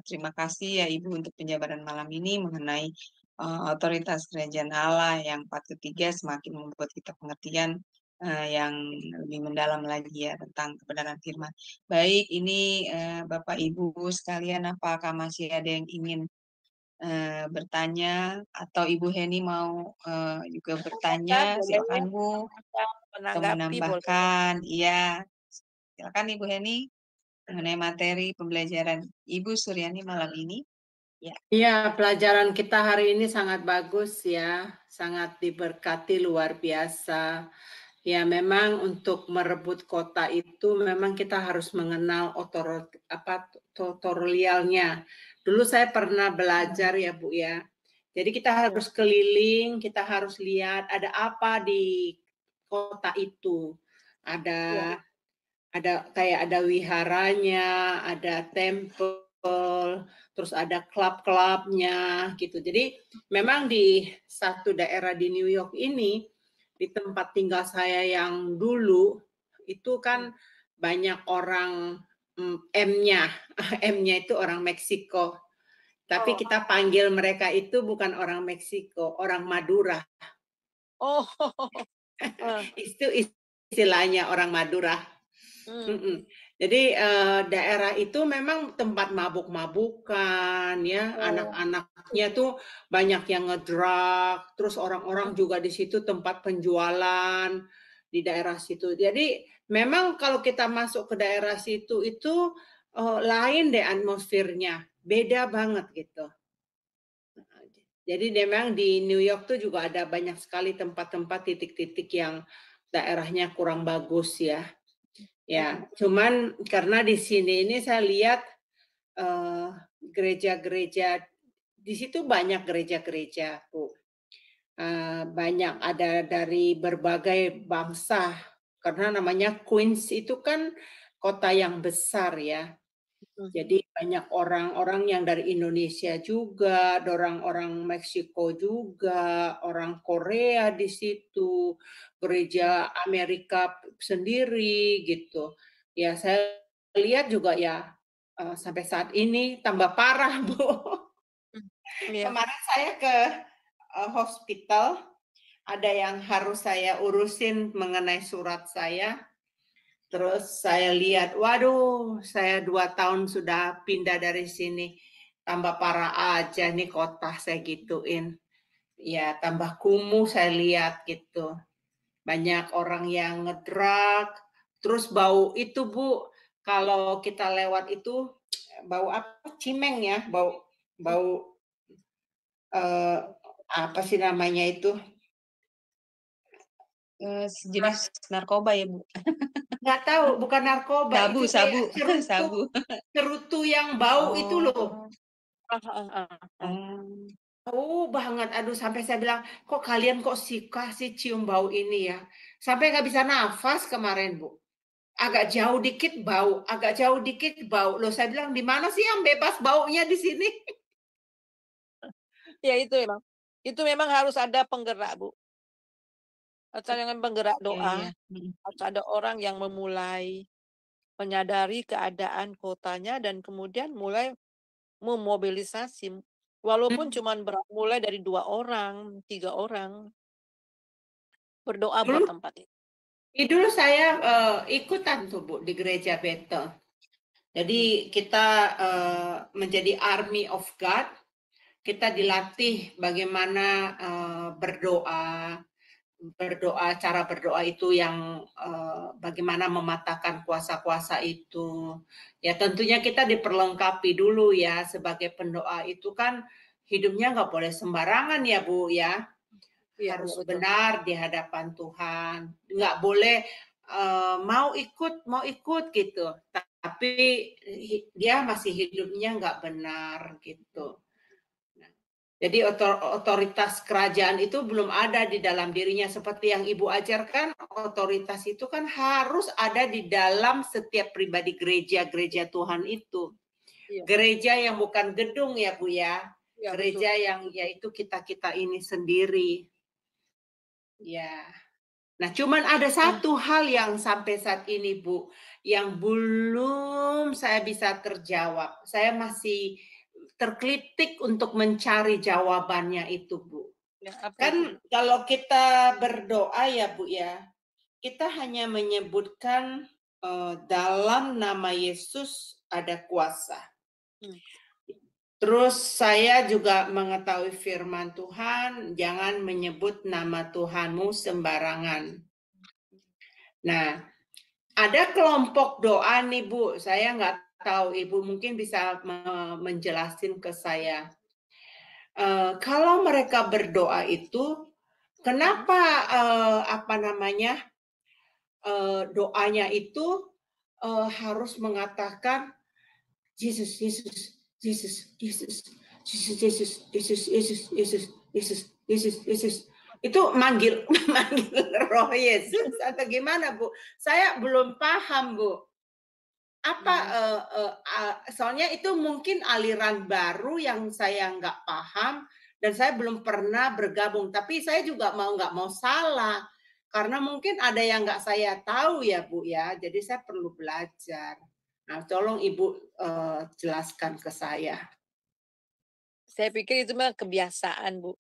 Terima kasih ya Ibu untuk penjabaran malam ini mengenai otoritas kerajaan Allah yang part ketiga semakin membuat kita pengertian yang lebih mendalam lagi ya tentang kebenaran firman. Baik, ini Bapak Ibu sekalian, apakah masih ada yang ingin bertanya atau Ibu Heni mau juga bertanya? Boleh Silakan ya, Bu, atau menanggapi boleh. menambahkan. Iya, silakan Ibu Heni mengenai materi pembelajaran Ibu Suryani malam ini. Ya, pelajaran kita hari ini sangat bagus ya, sangat diberkati luar biasa. Ya, memang untuk merebut kota itu memang kita harus mengenal tutorialnya. Dulu saya pernah belajar ya Bu ya. Jadi kita harus keliling, kita harus lihat ada apa di kota itu. Ada kayak ada wiharanya, ada tempel, terus ada klub-klubnya gitu. Jadi memang di satu daerah di New York ini, di tempat tinggal saya yang dulu, itu kan banyak orang M-nya. M-nya itu orang Meksiko. Tapi kita panggil mereka itu bukan orang Meksiko, orang Madura. Oh, Itu istilahnya orang Madura. Jadi daerah itu memang tempat mabuk-mabukan ya, anak-anaknya tuh banyak yang ngedrug, terus orang-orang juga di situ tempat penjualan di daerah situ. Jadi memang kalau kita masuk ke daerah situ itu lain deh atmosfernya, beda banget gitu. Jadi memang di New York tuh juga ada banyak sekali tempat-tempat titik-titik yang daerahnya kurang bagus ya. Ya, cuman karena di sini ini saya lihat gereja-gereja di situ banyak gereja-gereja, Bu. Banyak ada dari berbagai bangsa karena namanya Queens itu kan kota yang besar ya. Jadi banyak orang-orang yang dari Indonesia juga, orang-orang Meksiko juga, orang Korea di situ, gereja Amerika sendiri gitu. Ya saya lihat juga ya sampai saat ini tambah parah, Bu. Kemarin saya ke hospital, ada yang harus saya urusin mengenai surat saya. Terus saya lihat, waduh, saya 2 tahun sudah pindah dari sini. Tambah parah aja nih kota saya gituin. Ya, tambah kumuh saya lihat gitu. Banyak orang yang ngedrug. Terus bau itu, Bu, kalau kita lewat itu, bau apa? Cimeng ya, bau apa sih namanya itu? Jenis narkoba ya Bu? Nggak tahu, bukan narkoba. Sabu. Cerutu yang bau itu loh. Banget. Aduh, sampai saya bilang, kok kalian kok suka sih cium bau ini ya? Sampai nggak bisa nafas kemarin, Bu. Agak jauh dikit bau, agak jauh dikit bau. Loh, saya bilang, di mana sih yang bebas baunya di sini? Ya itu memang harus ada penggerak, Bu. Harus ada penggerak doa. Harus ada orang yang memulai menyadari keadaan kotanya dan kemudian mulai memobilisasi. Walaupun cuman mulai dari 2 orang, 3 orang. Berdoa buat tempat itu. Dulu saya ikutan tuh, Bu, di gereja Bethel. Jadi kita menjadi army of God. Kita dilatih bagaimana berdoa, cara berdoa itu yang bagaimana mematahkan kuasa-kuasa itu. Ya tentunya kita diperlengkapi dulu ya sebagai pendoa itu kan hidupnya nggak boleh sembarangan ya Bu ya. Harus benar di hadapan Tuhan. Nggak boleh mau ikut gitu. Tapi dia masih hidupnya nggak benar gitu. Jadi otoritas kerajaan itu belum ada di dalam dirinya. Seperti yang Ibu ajarkan, otoritas itu kan harus ada di dalam setiap pribadi gereja Tuhan itu. Gereja yang bukan gedung ya Bu ya. Gereja yang yaitu kita-kita ini sendiri. Ya. Nah, cuman ada satu hal yang sampai saat ini Bu, yang belum saya bisa terjawab. Saya masih terkelitik untuk mencari jawabannya itu, Bu. Kan kalau kita berdoa ya, Bu ya, kita hanya menyebutkan dalam nama Yesus ada kuasa. Terus saya juga mengetahui firman Tuhan, jangan menyebut nama Tuhanmu sembarangan. Nah, ada kelompok doa nih Bu, saya nggak tahu Ibu mungkin bisa menjelaskan ke saya. Kalau mereka berdoa itu, kenapa doanya itu harus mengatakan Yesus, Yesus, Yesus, Yesus, Yesus, Yesus, Yesus, Yesus, Yesus, Yesus, Yesus, Yesus. Itu manggil roh Yesus atau gimana Bu? Saya belum paham Bu. Apa soalnya itu mungkin aliran baru yang saya nggak paham dan saya belum pernah bergabung. Tapi saya juga nggak mau salah karena mungkin ada yang nggak saya tahu ya Bu ya. Jadi saya perlu belajar. Nah, tolong Ibu jelaskan ke saya. Saya pikir itu mah kebiasaan, Bu.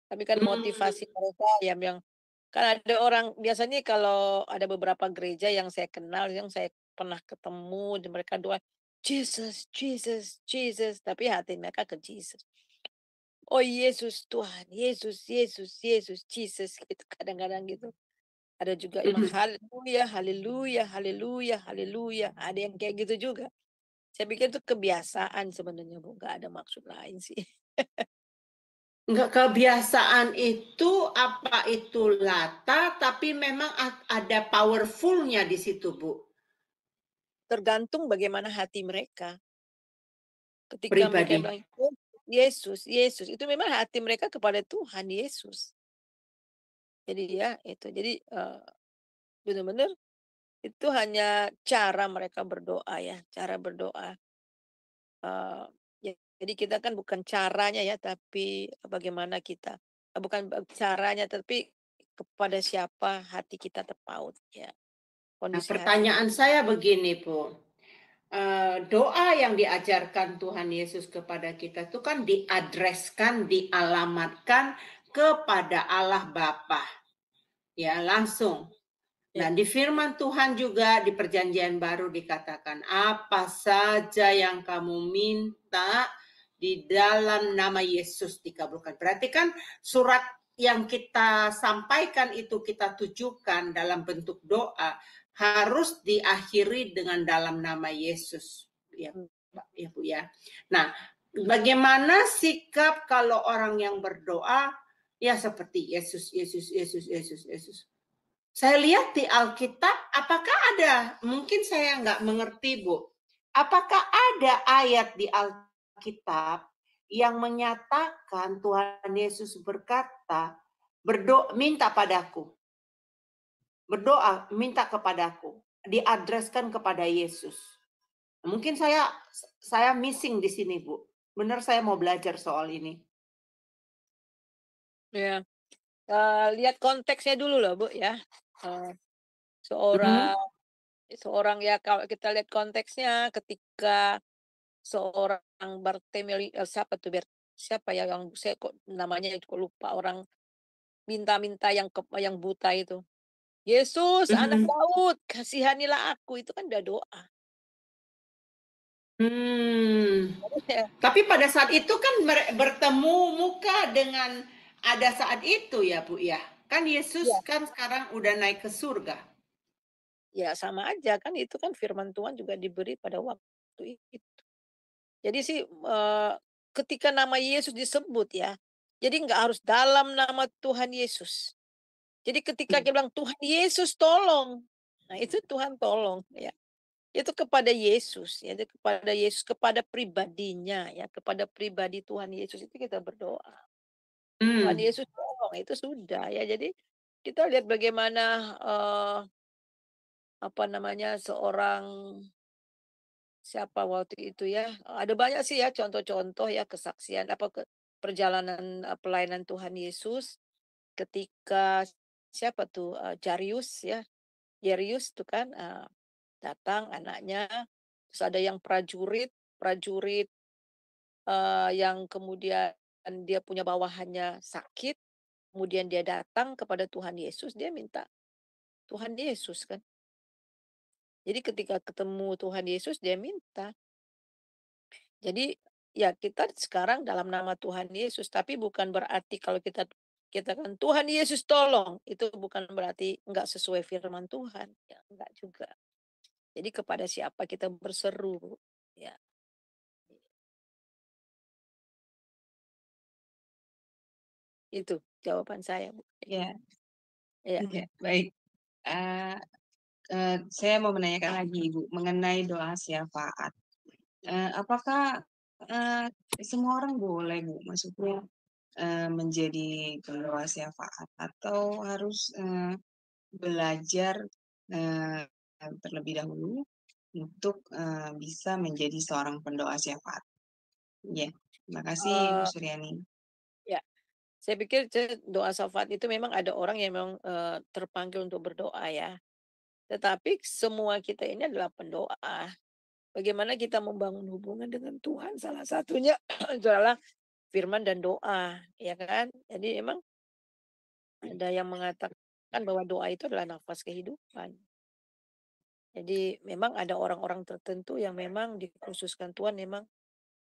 Tapi kan motivasi mereka yang kan ada orang biasanya kalau ada beberapa gereja yang saya kenal, yang saya pernah ketemu dan mereka doa Jesus, Jesus, Jesus, tapi hati mereka ke Jesus. Oh Yesus Tuhan, Yesus, Yesus, Yesus, Jesus gitu kadang-kadang gitu. Ada juga yang haleluya, haleluya, haleluya, haleluya. Ada yang kayak gitu juga. Saya pikir itu kebiasaan sebenarnya, Bu. Nggak ada maksud lain sih. Enggak, kebiasaan itu apa itu lata, tapi memang ada powerfulnya di situ, Bu. Tergantung bagaimana hati mereka. Ketika Pribadi. mereka bilang, "Oh, Yesus, Yesus," itu memang hati mereka kepada Tuhan Yesus. Jadi ya itu. Jadi benar-benar itu hanya cara mereka berdoa ya, cara berdoa. Jadi kita kan bukan caranya ya, tapi bagaimana kita, bukan caranya, tapi kepada siapa hati kita terpaut ya. Nah, Kondisi hati. pertanyaan saya begini, Bu. Doa yang diajarkan Tuhan Yesus kepada kita itu kan diadreskan, dialamatkan kepada Allah Bapa. Ya, langsung. Nah, di firman Tuhan juga di perjanjian baru dikatakan, apa saja yang kamu minta di dalam nama Yesus dikabulkan. Berarti kan surat yang kita sampaikan itu kita tujukan dalam bentuk doa harus diakhiri dengan dalam nama Yesus. Ya, Pak, ya Bu ya. Nah, bagaimana sikap kalau orang yang berdoa ya seperti Yesus, Yesus, Yesus, Yesus, Yesus. Saya lihat di Alkitab, apakah ada, mungkin saya nggak mengerti Bu, apakah ada ayat di Alkitab yang menyatakan Tuhan Yesus berkata, minta padaku, berdoa, minta kepadaku, diadreskan kepada Yesus. Mungkin saya missing di sini Bu, benar saya mau belajar soal ini. Ya, lihat konteksnya dulu loh Bu ya. Seorang ya kalau kita lihat konteksnya ketika seorang Bartimeus siapa ya yang saya kok namanya kok lupa orang minta-minta yang buta itu. Yesus anak Daud, kasihanilah aku. Itu kan udah doa. Tapi pada saat itu kan bertemu muka dengan ada saat itu ya Bu ya. Kan Yesus kan sekarang udah naik ke surga. Ya sama aja kan itu kan firman Tuhan juga diberi pada waktu itu. Jadi sih ketika nama Yesus disebut ya, jadi nggak harus dalam nama Tuhan Yesus. Jadi ketika dia bilang Tuhan Yesus tolong, nah itu Tuhan tolong ya. Itu kepada Yesus ya, itu kepada Yesus, kepada pribadinya ya, kepada pribadi Tuhan Yesus itu kita berdoa. Tuhan Yesus tolong itu sudah ya. Jadi kita lihat bagaimana seorang siapa waktu itu ya, ada banyak sih ya contoh-contoh ya kesaksian perjalanan pelayanan Tuhan Yesus ketika siapa tuh Jairus ya. Jairus tuh kan datang anaknya, terus ada yang prajurit yang kemudian dia punya bawahannya sakit, kemudian dia datang kepada Tuhan Yesus, dia minta Tuhan Yesus kan. Jadi ketika ketemu Tuhan Yesus dia minta. Jadi ya kita sekarang dalam nama Tuhan Yesus, tapi bukan berarti kalau kita kan Tuhan Yesus tolong, itu bukan berarti enggak sesuai firman Tuhan, ya enggak juga. Jadi kepada siapa kita berseru, ya. Itu jawaban saya, Bu. Ya, Ya. ya, baik. Saya mau menanyakan lagi, Ibu, mengenai doa syafaat. Apakah semua orang boleh, Bu, maksudnya menjadi pendoa syafaat atau harus belajar terlebih dahulu untuk bisa menjadi seorang pendoa syafaat? Ya, terima kasih Ibu Eh, Suryani. ya, saya pikir doa syafaat itu memang ada orang yang memang terpanggil untuk berdoa ya. Tetapi semua kita ini adalah pendoa. Bagaimana kita membangun hubungan dengan Tuhan, salah satunya adalah firman dan doa, ya kan? Jadi emang ada yang mengatakan bahwa doa itu adalah nafas kehidupan. Jadi memang ada orang-orang tertentu yang memang dikhususkan Tuhan memang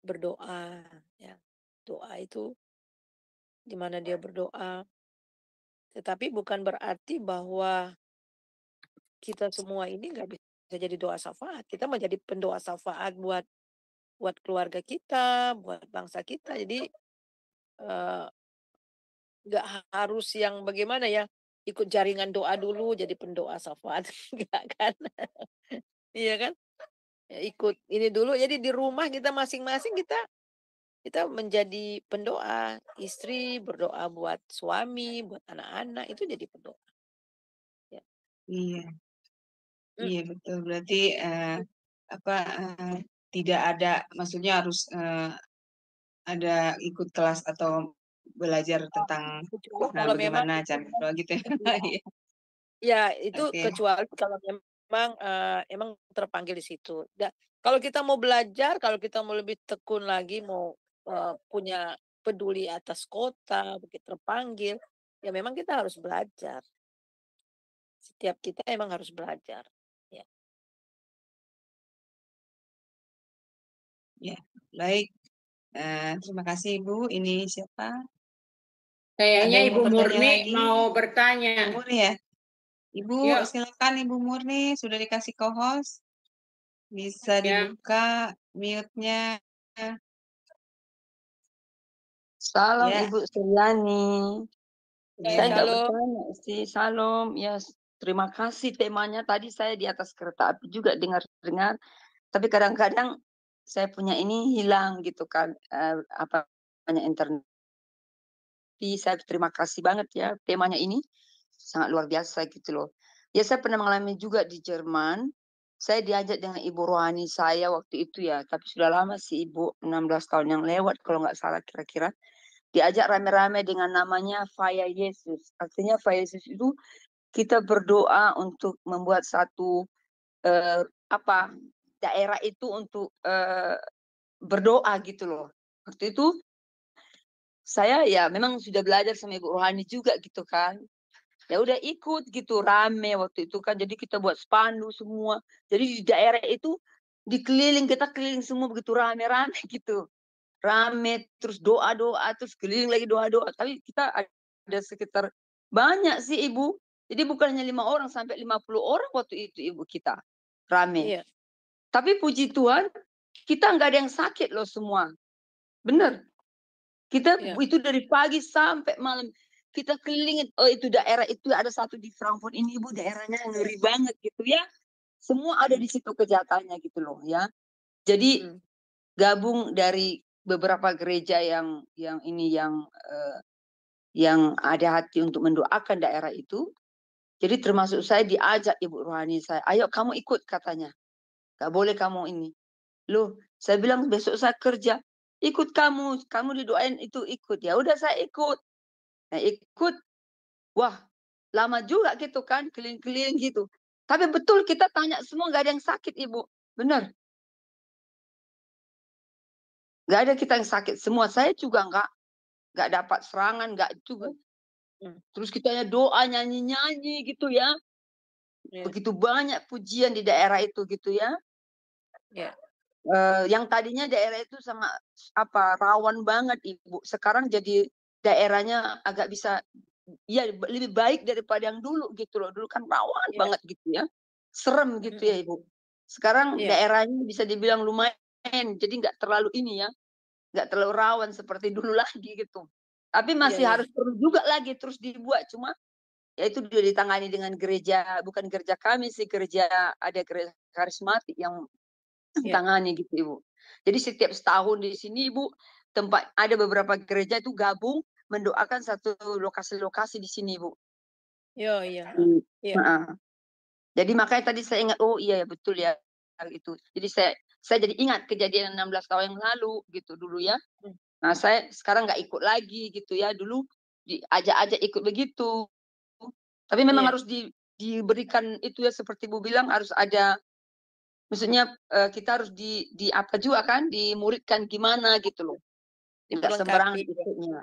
berdoa, ya. Doa itu di mana dia berdoa, tetapi bukan berarti bahwa kita semua ini nggak bisa jadi doa syafaat. Kita menjadi pendoa syafaat buat keluarga kita, buat bangsa kita. Jadi eh, nggak harus yang bagaimana ya, ikut jaringan doa dulu jadi pendoa syafaat, enggak kan? Iya kan? Ya, ikut ini dulu. Jadi di rumah kita masing-masing kita menjadi pendoa. Istri berdoa buat suami, buat anak-anak itu jadi pendoa. Ya. Iya, Mm, iya betul. Berarti tidak ada, maksudnya harus ada ikut kelas atau belajar tentang Kecuali kalau memang bagaimana cara berdoa gitu ya. Iya. ya itu Oke. kecuali kalau memang emang terpanggil di situ. Kalau kita mau belajar, kalau kita mau lebih tekun lagi, mau punya peduli atas kota, begitu terpanggil, ya memang kita harus belajar. Setiap kita emang harus belajar. Ya. Ya, baik. Terima kasih Ibu. Ini siapa? Kayaknya Ada yang Ibu mau bertanya Murni lagi? mau Ibu bertanya. Murni ya? Ibu, Yuk. silakan Ibu Murni, sudah dikasih co-host. Bisa Ya. dibuka mute-nya. Salam Ya, Ibu Suryani. Saya ya. nggak Shalom. bertanya sih, salam. Ya, terima kasih temanya. Tadi saya di atas kereta api juga dengar-dengar. Tapi kadang-kadang saya punya ini hilang gitu kan, apa namanya internet. Tapi saya terima kasih banget ya temanya ini sangat luar biasa gitu loh. Ya saya pernah mengalami juga di Jerman. Saya diajak dengan ibu rohani saya waktu itu ya, tapi sudah lama sih Ibu, 16 tahun yang lewat kalau nggak salah kira-kira. Diajak rame-rame dengan namanya Faya Yesus. Artinya Faya Yesus itu kita berdoa untuk membuat satu apa daerah itu untuk berdoa gitu loh. Waktu itu saya ya memang sudah belajar sama Ibu Rohani juga gitu kan. Ya udah ikut gitu rame waktu itu kan. Jadi kita buat spanduk semua. Jadi di daerah itu dikeliling, kita keliling semua begitu rame-rame gitu. Rame terus doa-doa terus keliling lagi doa-doa. Tapi kita ada sekitar banyak sih Ibu. Jadi bukan hanya 5 orang sampai 50 orang waktu itu Ibu kita. Rame. Iya. Tapi puji Tuhan kita nggak ada yang sakit loh semua. Bener. Kita Iya. itu dari pagi sampai malam kita kelilingin. Oh itu daerah itu ada satu di Frankfurt ini Ibu, daerahnya ngeri banget gitu ya. Semua ada di situ kejahatannya gitu loh ya. Jadi gabung dari beberapa gereja yang ini yang ada hati untuk mendoakan daerah itu. Jadi termasuk saya diajak Ibu Rohani saya, ayo kamu ikut katanya. Gak boleh kamu ini. Loh, saya bilang besok saya kerja. Ikut kamu didoain itu ikut. Ya udah saya ikut. Nah ikut, wah lama juga gitu kan, keliling-keliling gitu. Tapi betul kita tanya semua gak ada yang sakit Ibu. Benar. Gak ada kita yang sakit semua. Saya juga nggak dapat serangan, nggak juga. Terus kita doa nyanyi-nyanyi gitu ya. Iya. Begitu banyak pujian di daerah itu gitu ya. Iya. Yang tadinya daerah itu sangat rawan banget Ibu. Sekarang jadi daerahnya agak bisa ya lebih baik daripada yang dulu gitu loh. Dulu kan rawan Iya. banget gitu ya. Serem gitu ya Ibu. Sekarang Iya. daerahnya bisa dibilang lumayan. Jadi nggak terlalu ini ya. Nggak terlalu rawan seperti dulu lagi gitu. Tapi Iya, masih iya. harus perlu juga lagi terus dibuat. Cuma ya itu sudah ditangani dengan gereja, bukan gereja kami sih, ada gereja karismatik yang Iya. tangani gitu Ibu. Jadi setiap setahun di sini Ibu, ada beberapa gereja itu gabung mendoakan satu lokasi-lokasi di sini Ibu. Iya, iya. Iya. Jadi makanya tadi saya ingat, oh iya ya betul ya gitu. Jadi saya jadi ingat kejadian 16 tahun yang lalu gitu dulu ya. Nah saya sekarang nggak ikut lagi gitu ya. Dulu diajak-ajak ikut begitu. Tapi memang Iya. harus diberikan itu ya seperti Bu bilang harus ada, maksudnya kita harus di apa juga kan, dimuridkan gimana gitu loh. Tidak sembarangan Diperlengkapi. ikutnya.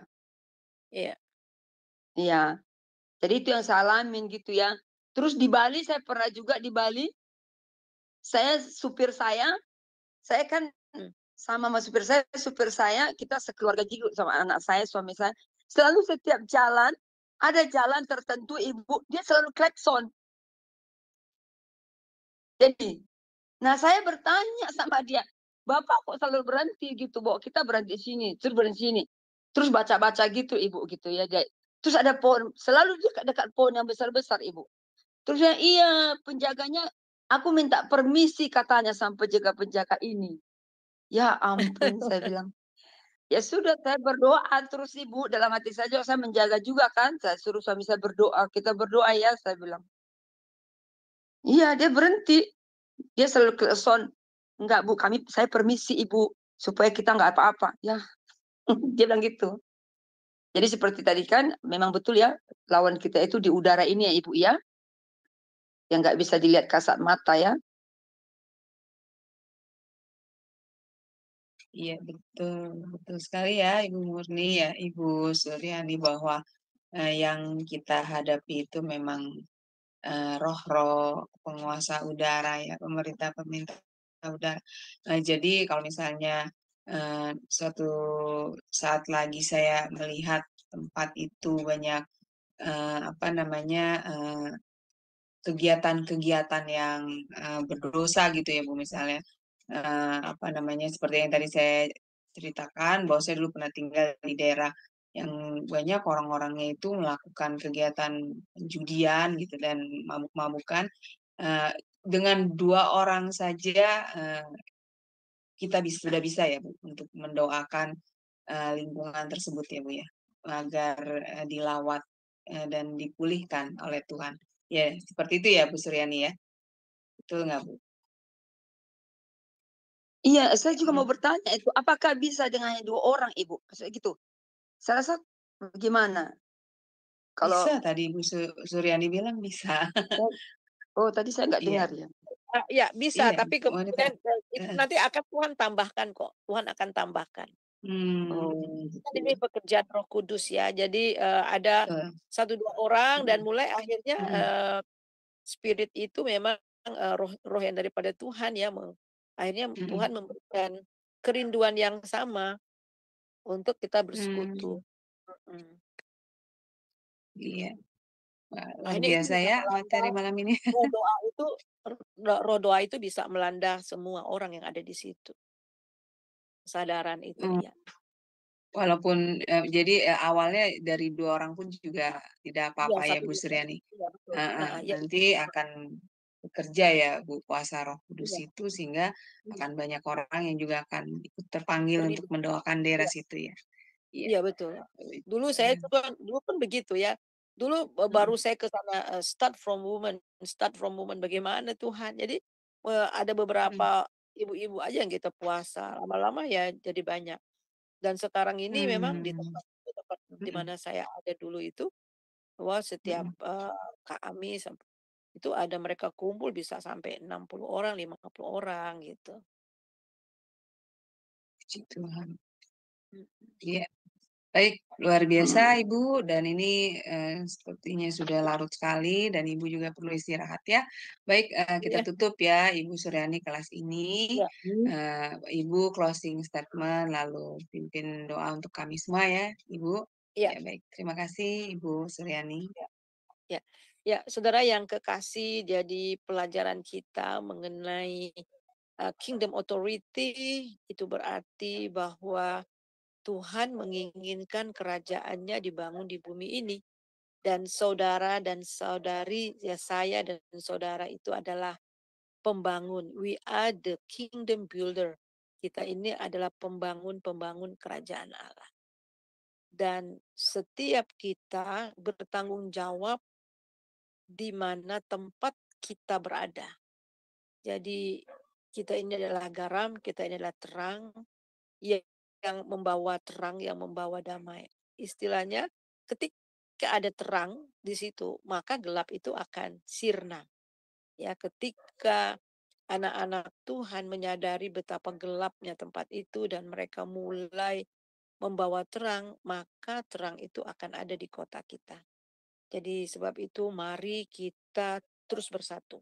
Iya. Iya. Jadi itu yang saya alamin gitu ya. Terus di Bali saya pernah juga di Bali. Supir saya kan sama supir saya kita sekeluarga juga sama anak saya, suami saya. Selalu setiap jalan, ada jalan tertentu Ibu, dia selalu klakson. Jadi, nah saya bertanya sama dia, Bapak kok selalu berhenti gitu, Bo? Kita berhenti sini, terus berhenti sini. Terus baca-baca gitu Ibu gitu ya. Terus ada pohon, selalu dekat pohon yang besar-besar Ibu. Terus iya penjaganya, aku minta permisi katanya sama penjaga ini. Ya ampun, saya bilang. Ya sudah, saya berdoa terus Ibu. Dalam hati saya menjaga juga kan. Saya suruh suami saya berdoa. Kita berdoa ya, saya bilang. Iya, dia berhenti. Dia selalu kelson. Enggak Bu, saya permisi Ibu. Supaya kita enggak apa-apa. Ya, dia bilang gitu. Jadi seperti tadi kan, memang betul ya. Lawan kita itu di udara ini ya Ibu ya. Yang enggak bisa dilihat kasat mata ya. Iya, betul sekali ya Ibu Murni ya, Ibu Suryani, bahwa yang kita hadapi itu memang roh-roh penguasa udara ya, pemerintah udara. Jadi kalau misalnya suatu saat lagi saya melihat tempat itu banyak kegiatan-kegiatan yang berdosa gitu ya Bu, misalnya seperti yang tadi saya ceritakan, bahwa saya dulu pernah tinggal di daerah yang banyak orang-orangnya itu melakukan kegiatan penjudian gitu dan mabuk-mabukan. Dengan 2 orang saja kita sudah bisa ya Bu untuk mendoakan lingkungan tersebut ya Bu ya, agar dilawat dan dipulihkan oleh Tuhan. Ya, seperti itu ya Bu Suryani ya. Betul nggak Bu? Iya, saya juga mau bertanya itu, apakah bisa dengan hanya 2 orang Ibu? Maksudnya gitu. Saya rasa gimana? Kalau Bisa, tadi Bu Suryani bilang bisa. oh tadi saya nggak Iya. dengar ya. Ya bisa, Iya, tapi kemudian itu nanti akan Tuhan tambahkan kok. Tuhan akan tambahkan. Kan ini pekerjaan Roh Kudus ya. Jadi ada 1-2 orang dan mulai akhirnya spirit itu memang roh yang daripada Tuhan ya. Akhirnya Tuhan memberikan kerinduan yang sama untuk kita bersekutu. Iya. Luar Akhirnya itu biasa bisa ya melanda, materi malam ini. roh doa itu bisa melanda semua orang yang ada di situ. Kesadaran itu ya. Walaupun jadi awalnya dari 2 orang pun juga tidak apa-apa ya Bu Suryani. Iya, betul. Nanti akan bekerja ya Bu kuasa Roh Kudus itu, sehingga akan banyak orang yang juga akan ikut terpanggil untuk mendoakan daerah situ ya. Iya betul. Dulu saya juga dulu kan begitu ya. Dulu baru saya ke sana start from woman bagaimana Tuhan. Jadi ada beberapa ibu-ibu aja yang kita puasa. Lama-lama ya jadi banyak. Dan sekarang ini memang di tempat di mana saya ada dulu itu, bahwa setiap kami itu ada mereka kumpul bisa sampai 60 orang, 50 orang gitu. Puji Tuhan. Iya. Baik, luar biasa Ibu, dan ini sepertinya sudah larut sekali dan Ibu juga perlu istirahat ya. Baik, kita Iya. tutup ya Ibu Suryani kelas ini. Ya. Ibu closing statement lalu pimpin doa untuk kami semua ya Ibu. Iya. Ya baik, terima kasih Ibu Suryani. Ya, ya, saudara yang kekasih, jadi pelajaran kita mengenai kingdom authority itu berarti bahwa Tuhan menginginkan kerajaannya dibangun di bumi ini. Dan saudara dan saudari, ya saya dan saudara itu adalah pembangun. We are the kingdom builder. Kita ini adalah pembangun-pembangun kerajaan Allah. Dan setiap kita bertanggung jawab di mana tempat kita berada. Jadi kita ini adalah garam, kita ini adalah terang yang membawa terang, yang membawa damai. Istilahnya ketika ada terang di situ, maka gelap itu akan sirna. Ya, ketika anak-anak Tuhan menyadari betapa gelapnya tempat itu dan mereka mulai membawa terang, maka terang itu akan ada di kota kita. Jadi sebab itu mari kita terus bersatu.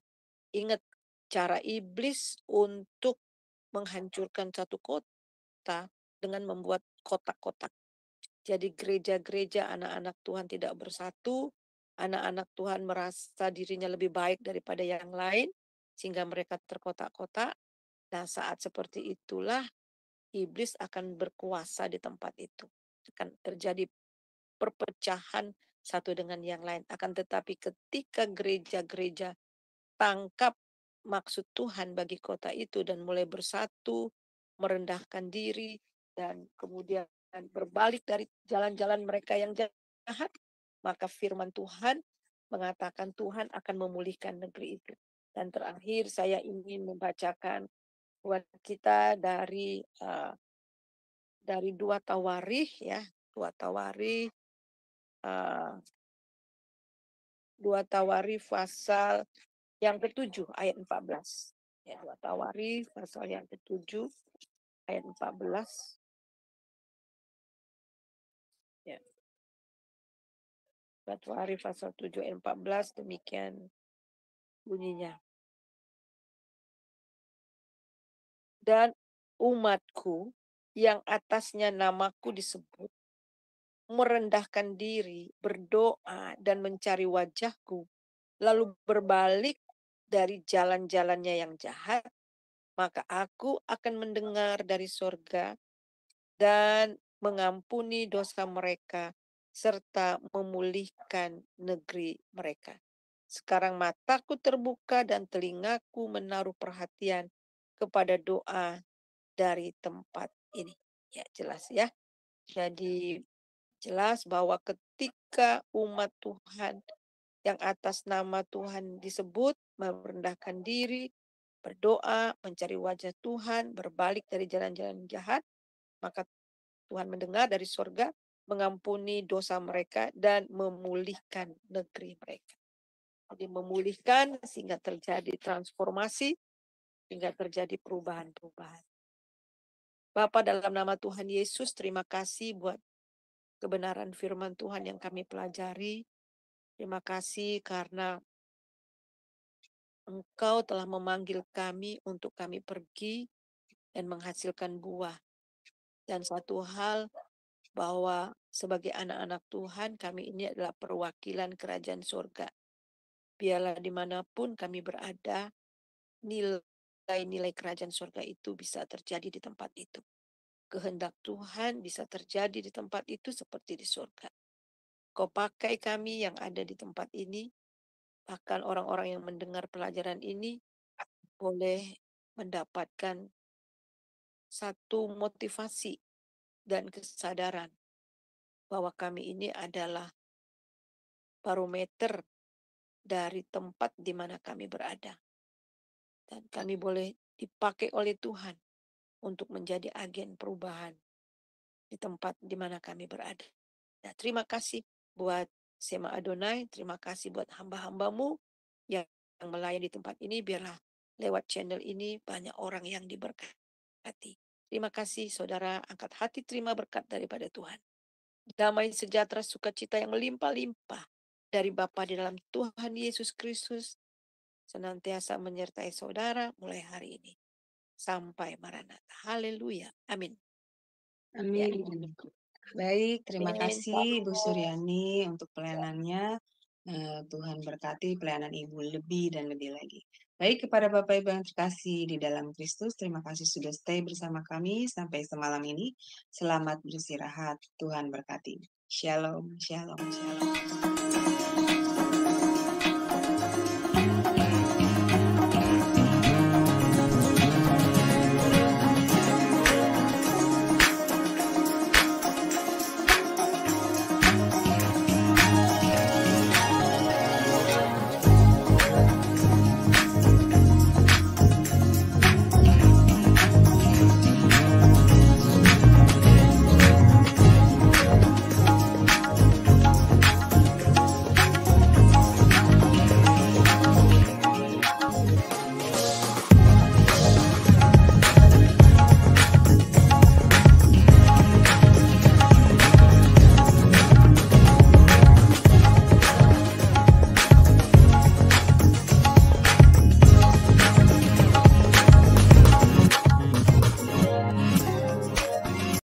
Ingat cara iblis untuk menghancurkan satu kota dengan membuat kotak-kotak. Jadi gereja-gereja anak-anak Tuhan tidak bersatu, anak-anak Tuhan merasa dirinya lebih baik daripada yang lain, sehingga mereka terkotak-kotak. Nah, saat seperti itulah iblis akan berkuasa di tempat itu. Akan terjadi perpecahan satu dengan yang lain. Akan tetapi ketika gereja-gereja tangkap maksud Tuhan bagi kota itu dan mulai bersatu, merendahkan diri, dan kemudian berbalik dari jalan-jalan mereka yang jahat, maka firman Tuhan mengatakan Tuhan akan memulihkan negeri itu. Dan terakhir saya ingin membacakan buat kita dari 2 Tawarikh ya, 2 Tawarikh 2 Tawarikh pasal yang ke-7 ayat 14. Ya, 2 Tawarikh pasal yang ke-7 ayat 14. Ya. 2 Tawarikh pasal 7 ayat 14 demikian bunyinya. Dan umatku yang atasnya namaku disebut merendahkan diri, berdoa dan mencari wajahku, lalu berbalik dari jalan-jalannya yang jahat, maka aku akan mendengar dari sorga dan mengampuni dosa mereka serta memulihkan negeri mereka. Sekarang mataku terbuka dan telingaku menaruh perhatian kepada doa dari tempat ini. Ya, jelas ya. Jadi jelas bahwa ketika umat Tuhan yang atas nama Tuhan disebut merendahkan diri, berdoa, mencari wajah Tuhan, berbalik dari jalan-jalan jahat, maka Tuhan mendengar dari sorga, mengampuni dosa mereka, dan memulihkan negeri mereka. Jadi memulihkan sehingga terjadi transformasi, sehingga terjadi perubahan-perubahan. Bapa, dalam nama Tuhan Yesus, terima kasih buat kebenaran firman Tuhan yang kami pelajari. Terima kasih karena Engkau telah memanggil kami untuk kami pergi dan menghasilkan buah. Dan satu hal, bahwa sebagai anak-anak Tuhan, kami ini adalah perwakilan kerajaan surga. Biarlah dimanapun kami berada, nilai-nilai kerajaan surga itu bisa terjadi di tempat itu. Kehendak Tuhan bisa terjadi di tempat itu seperti di surga. Kau pakai kami yang ada di tempat ini, bahkan orang-orang yang mendengar pelajaran ini boleh mendapatkan satu motivasi dan kesadaran bahwa kami ini adalah barometer dari tempat di mana kami berada. Dan kami boleh dipakai oleh Tuhan untuk menjadi agen perubahan di tempat di mana kami berada. Nah, terima kasih buat Sema Adonai, terima kasih buat hamba-hambamu yang melayani di tempat ini, biarlah lewat channel ini banyak orang yang diberkati. Terima kasih saudara, angkat hati terima berkat daripada Tuhan. damai sejahtera sukacita yang melimpah-limpah dari Bapa di dalam Tuhan Yesus Kristus senantiasa menyertai saudara mulai hari ini sampai Maranatha. Haleluya. Amin. Amin. Baik, terima Amin. kasih Ibu Suryani untuk pelayanannya. Tuhan berkati pelayanan Ibu lebih dan lebih lagi. Baik, kepada Bapak Ibu yang terkasih di dalam Kristus, terima kasih sudah stay bersama kami sampai semalam ini. Selamat beristirahat, Tuhan berkati. Shalom, shalom, shalom.